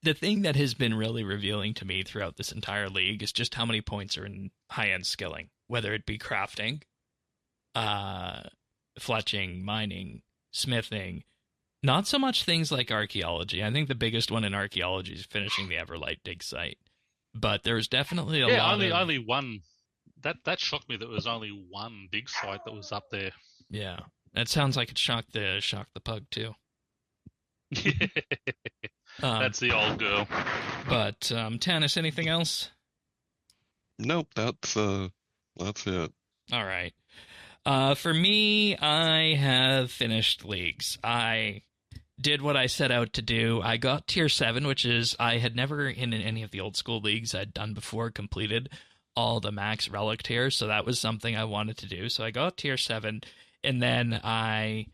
the thing that has been really revealing to me throughout this entire league is just how many points are in high-end skilling, whether it be crafting, uh, fletching, mining, smithing. Not so much things like archaeology. I think the biggest one in archaeology is finishing the Everlight dig site. But there's definitely a lot only of... only one. That shocked me that there was only one dig site that was up there. Yeah. That sounds like it shocked the pug too. That's the old girl. But Tanis, anything else? Nope, that's it. All right. For me, I have finished leagues. I did what I set out to do. I got tier 7, which is I had never in any of the old school leagues I'd done before completed all the max relic tiers, so that was something I wanted to do. So I got tier 7, and then I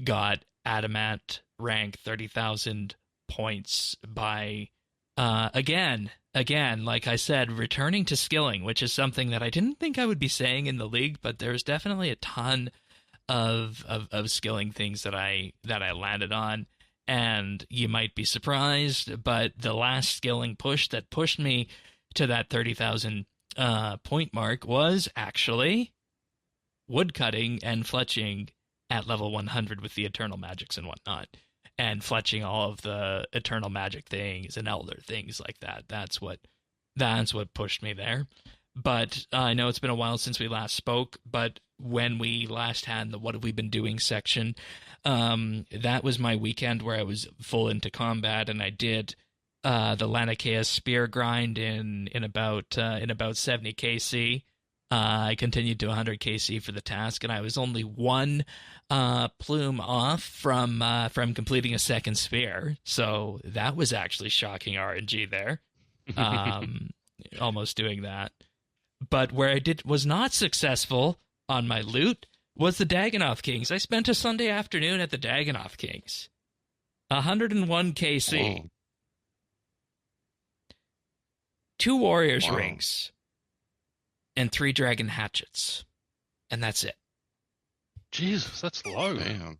got adamant rank 30,000 points by again, like I said, returning to skilling, which is something that I didn't think I would be saying in the league, but there's definitely a ton of skilling things that I landed on. And you might be surprised, but the last skilling push that pushed me to that 30,000 point mark was actually woodcutting and fletching at level 100 with the eternal magics and whatnot, and fletching all of the eternal magic things and elder things like that. That's what pushed me there. But I know it's been a while since we last spoke, but when we last had the What Have We Been Doing section, that was my weekend where I was full into combat, and I did the Lanicaeus spear grind in about 70 KC. I continued to 100 KC for the task, and I was only one plume off from completing a second spear. So that was actually shocking RNG there. Almost doing that. But where I was not successful on my loot was the Dagannoth Kings. I spent a Sunday afternoon at the Dagannoth Kings. 101 KC. Whoa. 2 Warriors Rings. And 3 Dragon Hatchets. And that's it. Jesus, that's low. Damn.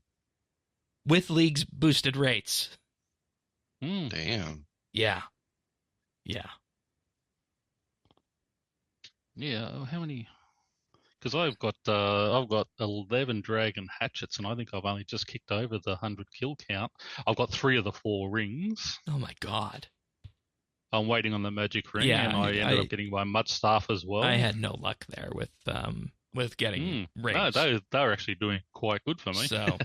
With League's boosted rates. Damn. Yeah. Yeah, how many? Because I've got 11 dragon hatchets, and I think I've only just kicked over the 100 kill count. I've got 3 of the 4 rings. Oh my god. I'm waiting on the magic ring, Yeah, and I ended up getting my mud staff as well. I had no luck there with getting rings. No, they were actually doing quite good for me. So,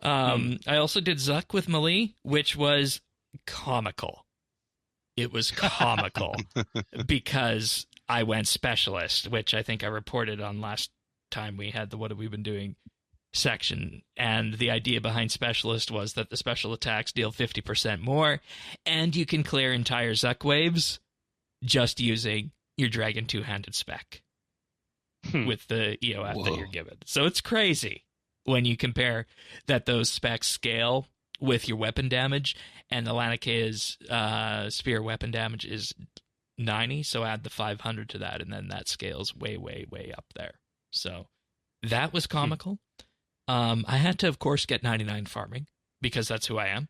I also did Zuck with Melee, which was comical. It was comical because I went specialist, which I think I reported on last time we had the What Have We Been Doing section. And the idea behind specialist was that the special attacks deal 50% more, and you can clear entire Zuck waves just using your Dragon Two-Handed spec with the EOF that you're given. So it's crazy when you compare that those specs scale with your weapon damage, and the Lanicaeus spear weapon damage is 90, so add the 500 to that, and then that scales way, way, way up there. So that was comical. I had to, of course, get 99 farming, because that's who I am.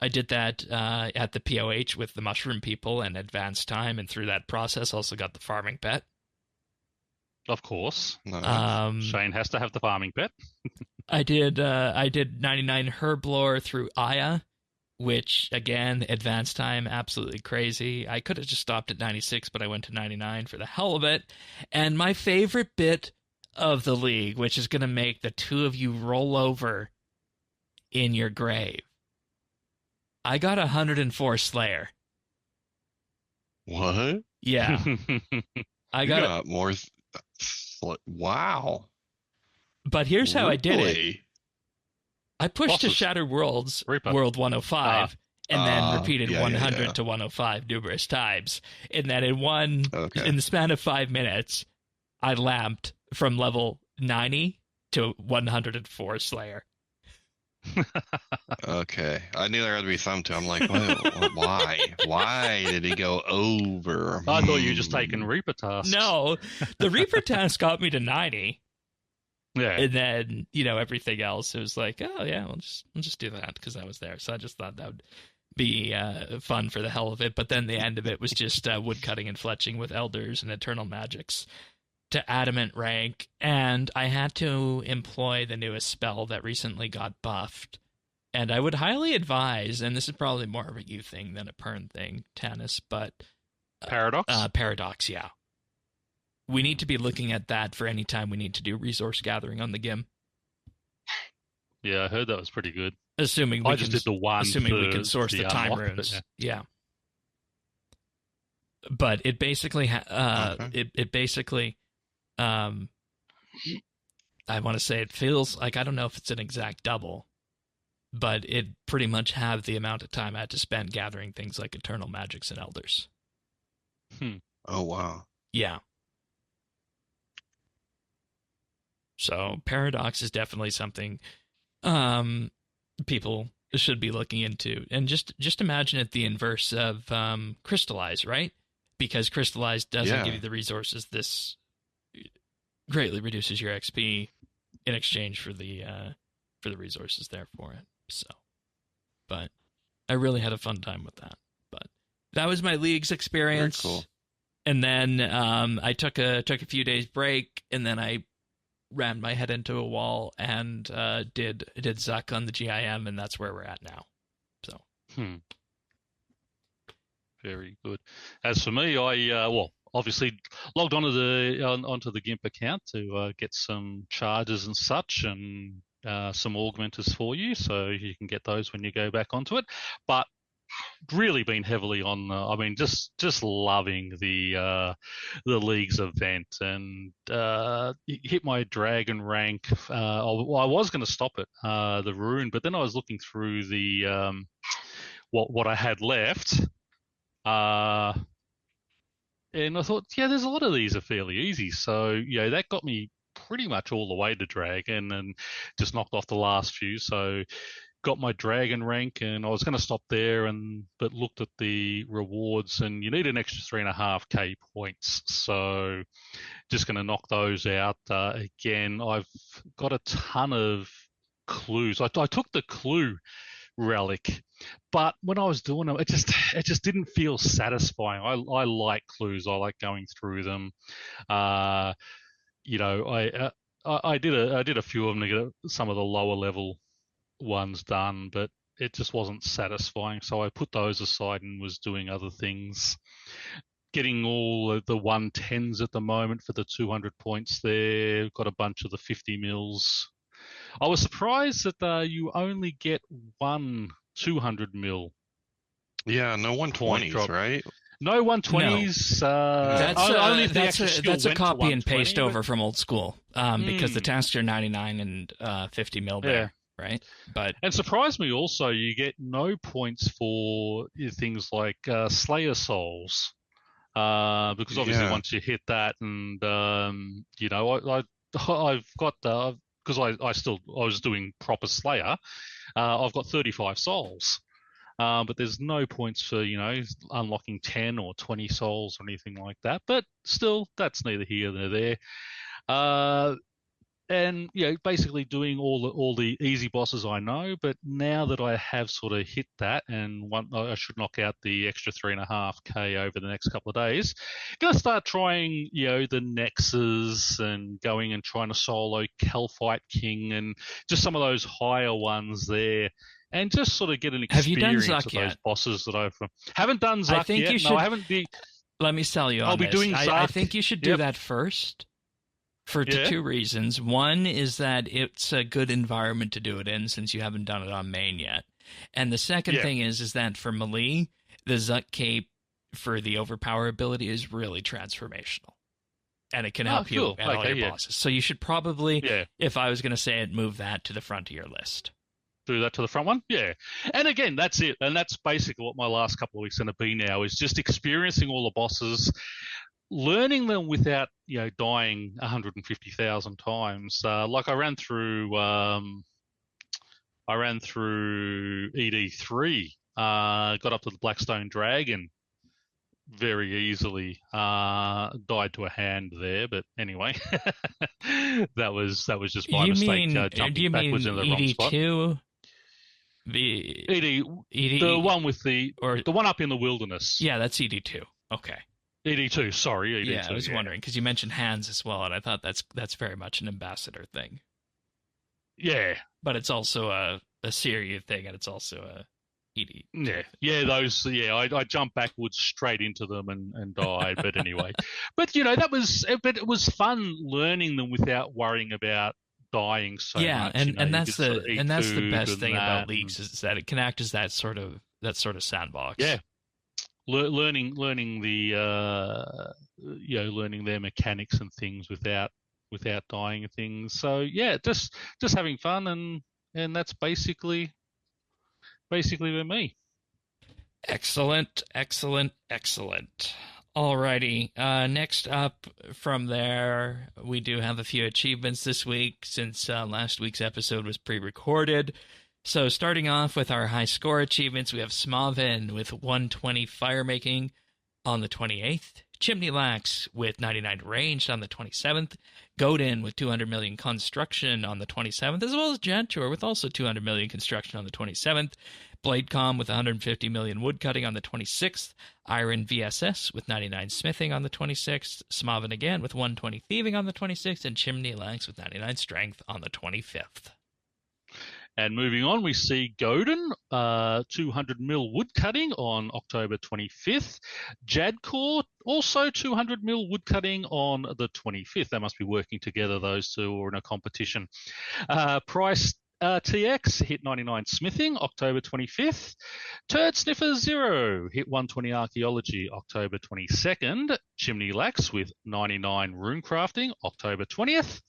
I did that at the POH with the Mushroom people and Advanced Time, and through that process also got the farming pet. Of course. Nice. Shane has to have the farming pet. I did 99 Herblore through Aya, which, again, Advanced Time, absolutely crazy. I could have just stopped at 96, but I went to 99 for the hell of it. And my favorite bit of the league, which is going to make the two of you roll over in your grave. I got 104 Slayer. What? Yeah. I got more. Wow. But here's how I did it. Really? I pushed to Bosses. Shattered Worlds, Reaper. World 105, and then repeated yeah, 100 to 105 numerous times. And then in the span of 5 minutes, I lamped from level 90 to 104 Slayer. Okay. I knew there had to be some too. I'm like, why? Why did he go over? I thought you were just taking Reaper tasks. No, the Reaper task got me to 90. Yeah. And then, you know, everything else, it was like, oh, yeah, we'll just do that because I was there. So I just thought that would be fun for the hell of it. But then the end of it was just woodcutting and fletching with elders and eternal magics to adamant rank. And I had to employ the newest spell that recently got buffed. And I would highly advise, and this is probably more of a you thing than a Pern thing, Tanis, but... Paradox? Paradox, yeah. We need to be looking at that for any time we need to do resource gathering on the GIM. Yeah, I heard that was pretty good. Assuming we did the one. Assuming we can source the time runes. Yeah. But it basically... It basically... I want to say it feels like, I don't know if it's an exact double, but it pretty much have the amount of time I had to spend gathering things like eternal magics and elders. Oh, wow. Yeah. So Paradox is definitely something people should be looking into. And just imagine it the inverse of Crystallize, right? Because Crystallize doesn't give you the resources. This greatly reduces your XP in exchange for the resources there for it. So, but I really had a fun time with that. But that was my League's experience. Very cool. And then I took a few days break, and then I rammed my head into a wall and did Zuck on the GIM, and that's where we're at now. So, very good. As for me, I obviously logged onto the GIMP account to get some charges and such, and some augmenters for you, so you can get those when you go back onto it. But really been heavily on just loving the League's event, and hit my dragon rank. I was going to stop it, the rune, but then I was looking through the what I had left, and I thought, yeah, there's a lot of these are fairly easy, so that got me pretty much all the way to dragon, and just knocked off the last few, so got my dragon rank, and I was going to stop there, but looked at the rewards, and you need an extra 3.5k points, so just going to knock those out. Again, I've got a ton of clues. I took the clue relic, but when I was doing them, it just didn't feel satisfying. I like clues. I like going through them. I did a few of them to get some of the lower level ones done, but it just wasn't satisfying, so I put those aside and was doing other things, getting all the 110s at the moment for the 200 points there. Got a bunch of the 50 mils. I was surprised that you only get one 200 mil. Yeah, no 120s, right? No 120s. No. That's a copy and paste over from old school, because the tasks are 99 and 50 mil there. Yeah. Right, and surprised me also, you get no points for things like Slayer Souls, because obviously once you hit that, and I've got because I was doing proper Slayer, I've got 35 souls, but there's no points for unlocking 10 or 20 souls or anything like that. But still, that's neither here nor there. And basically doing all the easy bosses I know, but now that I have sort of hit that, and I should knock out the extra 3.5k over the next couple of days, gonna start trying the Nexus, and going and trying to solo Kelphite King, and just some of those higher ones there, and just sort of get an experience of those bosses that I haven't done. Zuck yet. No, I haven't. Let me sell you on this. I'll be doing Zuck. I think you should do that first. For two reasons. One is that it's a good environment to do it in, since you haven't done it on main yet. And the second thing is that for melee, the Zuck Cape for the overpower ability is really transformational. And it can help you at all your bosses. So you should probably, if I was going to say it, move that to the front of your list. Do that to the front one, yeah. And again, that's it, and that's basically what my last couple of weeks going to be now, is just experiencing all the bosses, learning them without dying 150,000 times. Like I ran through ED3, got up to the Blackstone Dragon very easily. Died to a hand there, but anyway, that was just my mistake. Jumping backwards in the wrong spot. ED2? The one with the one up in the wilderness. Yeah, that's ED2. Okay. ED2, sorry, ED2. Yeah, I was wondering because you mentioned hands as well, and I thought that's very much an ambassador thing. Yeah, but it's also a Syria thing, and it's also a ED. I jumped backwards straight into them and died. But anyway, but it was fun learning them without worrying about dying so much. Yeah, and that's the best thing about leagues is that it can act as that sort of sandbox. Yeah, learning the learning their mechanics and things without dying and things. So yeah, just having fun, and that's basically with me. Excellent. Alrighty. Next up from there, we do have a few achievements this week since last week's episode was pre-recorded. So starting off with our high score achievements, we have Smavin with 120 firemaking on the 28th, Chimney Lax with 99 ranged on the 27th, Godin with 200 million construction on the 27th, as well as Jantor with also 200 million construction on the 27th, Bladecom with 150 million woodcutting on the 26th, Iron VSS with 99 smithing on the 26th, Smavin again with 120 thieving on the 26th, and Chimney Lax with 99 strength on the 25th. And moving on, we see Godin, 200 mil woodcutting on October 25th. Jadcore, also 200 mil woodcutting on the 25th. They must be working together, those two, or in a competition. Price TX hit 99 smithing, October 25th. Turd Sniffer 0 hit 120 archaeology, October 22nd. Chimney Lax with 99 rune crafting, October 20th.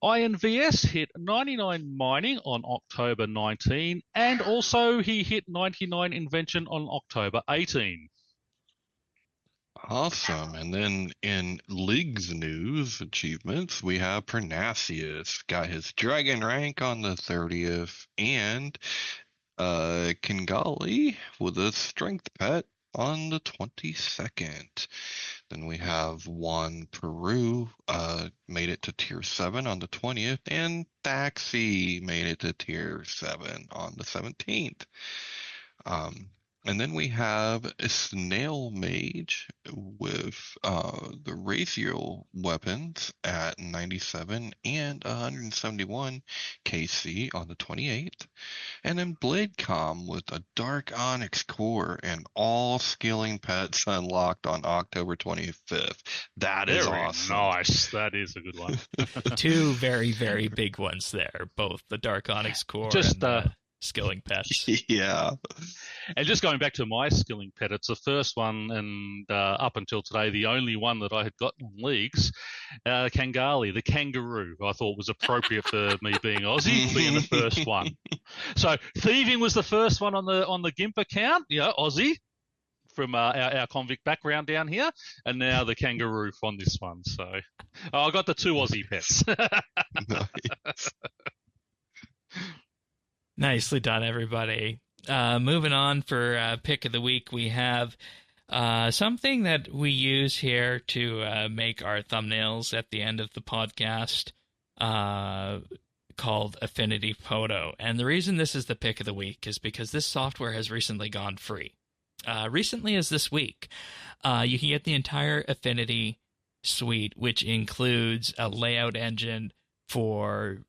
Iron VS hit 99 mining on October 19, and also he hit 99 invention on October 18. Awesome. And then in Leagues news achievements, we have Pyrnassius got his dragon rank on the 30th, and Kingali with a strength pet on the 22nd. Then we have Juan Peru made it to tier 7 on the 20th, and Thaxi made it to tier 7 on the 17th. And then we have a Snail Mage with the Raziel weapons at 97 and 171 KC on the 28th. And then Bladecom with a Dark Onyx core and all skilling pets unlocked on October 25th. That is awesome. Nice. That is a good one. Two very, very big ones there, both the Dark Onyx core and the skilling pets. Yeah. And just going back to my skilling pet, it's the first one, and up until today, the only one that I had gotten in leagues, Kangali, the kangaroo. I thought was appropriate for me being Aussie, being the first one. So thieving was the first one on the GIMP account, Aussie, from our convict background down here, and now the kangaroo from this one. So I got the two Aussie pets. Nice. Nicely done, everybody. Moving on for pick of the week, we have something that we use here to make our thumbnails at the end of the podcast called Affinity Photo. And the reason this is the pick of the week is because this software has recently gone free. Recently as this week, you can get the entire Affinity suite, which includes a layout engine for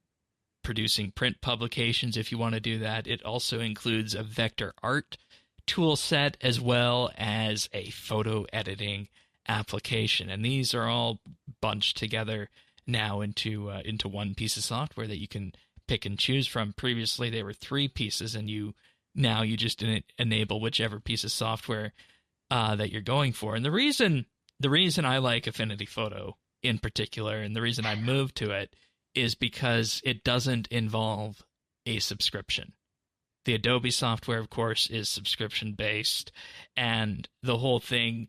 producing print publications if you want to do that. It also includes a vector art tool set as well as a photo editing application. And these are all bunched together now into one piece of software that you can pick and choose from. Previously, they were 3 pieces, and now you just enable whichever piece of software that you're going for. And the reason I like Affinity Photo in particular, and the reason I moved to it, is because it doesn't involve a subscription. The Adobe software, of course, is subscription-based, and the whole thing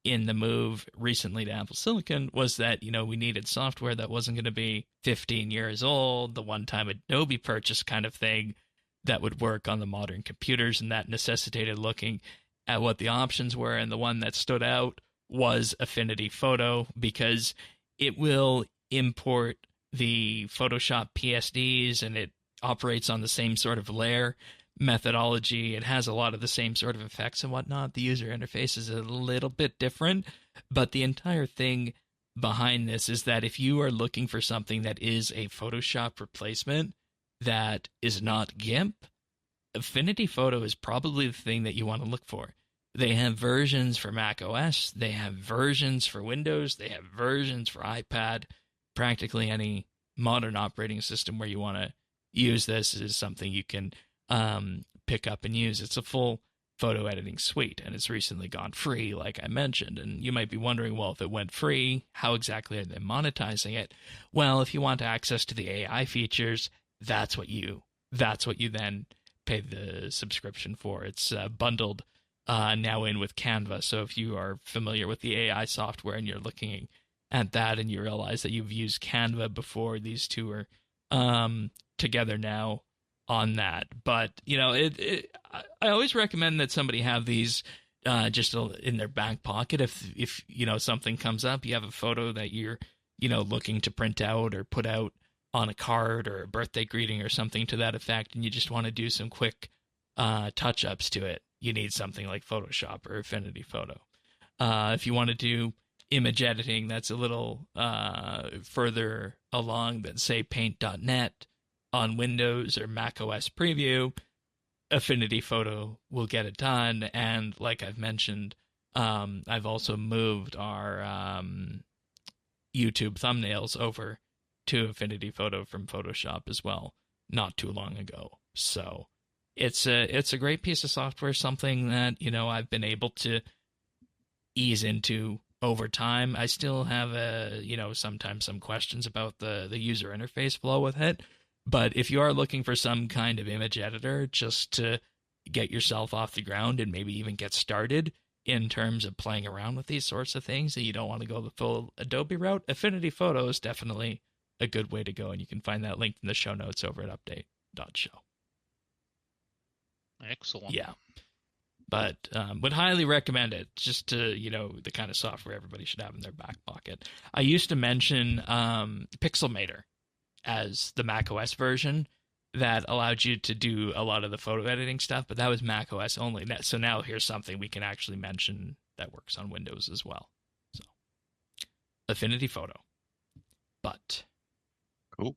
in the move recently to Apple Silicon was that, we needed software that wasn't going to be 15 years old, the one-time Adobe purchase kind of thing that would work on the modern computers, and that necessitated looking at what the options were, and the one that stood out was Affinity Photo, because it will import the Photoshop PSDs, and it operates on the same sort of layer methodology. It has a lot of the same sort of effects and whatnot. The user interface is a little bit different, but the entire thing behind this is that if you are looking for something that is a Photoshop replacement that is not GIMP, Affinity Photo is probably the thing that you want to look for. They have versions for Mac OS, they have versions for Windows, they have versions for iPad. Practically any modern operating system where you want to use this is something you can pick up and use. It's a full photo editing suite, and it's recently gone free, like I mentioned. And you might be wondering, well, if it went free, how exactly are they monetizing it? Well, if you want access to the AI features, that's what you then pay the subscription for. It's bundled now in with Canva. So if you are familiar with the AI software and you're looking at that and you realize that you've used Canva before, these two are together now on that. But I always recommend that somebody have these just in their back pocket. If something comes up, you have a photo that you're looking to print out or put out on a card or a birthday greeting or something to that effect, and you just want to do some quick touch-ups to it, you need something like Photoshop or Affinity Photo. If you want to do image editing that's a little further along than, say, Paint.net on Windows or Mac OS Preview, Affinity Photo will get it done. And like I've mentioned, I've also moved our YouTube thumbnails over to Affinity Photo from Photoshop as well, not too long ago. So it's a great piece of software, something that I've been able to ease into over time. I still have sometimes some questions about the user interface flow with it, but if you are looking for some kind of image editor just to get yourself off the ground and maybe even get started in terms of playing around with these sorts of things, and you don't want to go the full Adobe route, Affinity Photo is definitely a good way to go, and you can find that linked in the show notes over at update.show. Excellent. Yeah. But would highly recommend it, just to, the kind of software everybody should have in their back pocket. I used to mention Pixelmator as the macOS version that allowed you to do a lot of the photo editing stuff, but that was macOS only. So now here's something we can actually mention that works on Windows as well. So, Affinity Photo. But cool.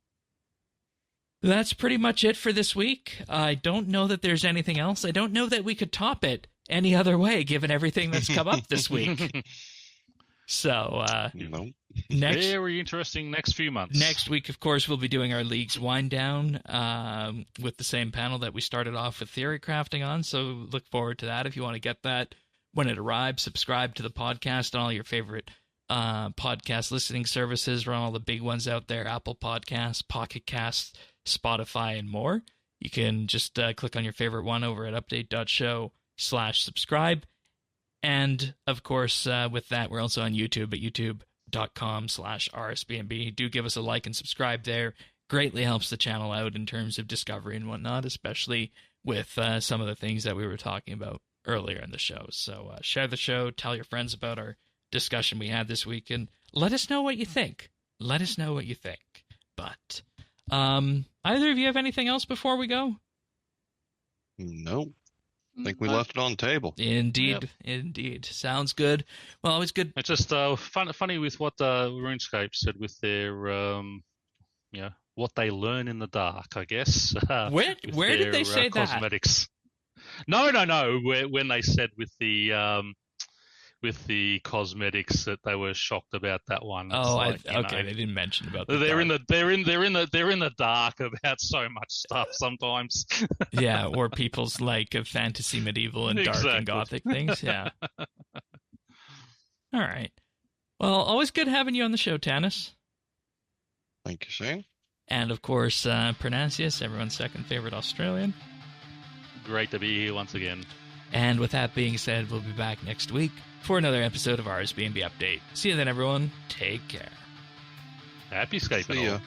That's pretty much it for this week. I don't know that there's anything else. I don't know that we could top it any other way, given everything that's come up this week. So, very interesting next few months. Next week, of course, we'll be doing our League's Wind Down with the same panel that we started off with Theory Crafting on. So look forward to that. If you want to get that when it arrives, subscribe to the podcast on all your favorite podcast listening services. We're on all the big ones out there: Apple Podcasts, Pocket Casts, Spotify, and more. You can just click on your favorite one over at update.show/subscribe. And, of course, with that, we're also on YouTube at youtube.com/RSBANDB. Do give us a like and subscribe there. Greatly helps the channel out in terms of discovery and whatnot, especially with some of the things that we were talking about earlier in the show. So share the show, tell your friends about our discussion we had this week, and let us know what you think. Let us know what you think. But either of you have anything else before we go? No. I think we left it on the table. Indeed, Indeed. Sounds good. Well, always good. It's just funny with what RuneScape said with their, what they learn in the dark, I guess. Where did they say cosmetics. That? No. When they said with the cosmetics that they were shocked about that one. Oh, okay. They didn't mention about that. They're in the dark about so much stuff sometimes. Yeah, or people's of fantasy, medieval, and dark and gothic things. Yeah. All right. Well, always good having you on the show, Tanis. Thank you, Shane. And of course, Pyrnassius, everyone's second favorite Australian. Great to be here once again. And with that being said, we'll be back next week for another episode of RSBANDB Update. See you then, everyone. Take care. Happy Skype and See all. ya.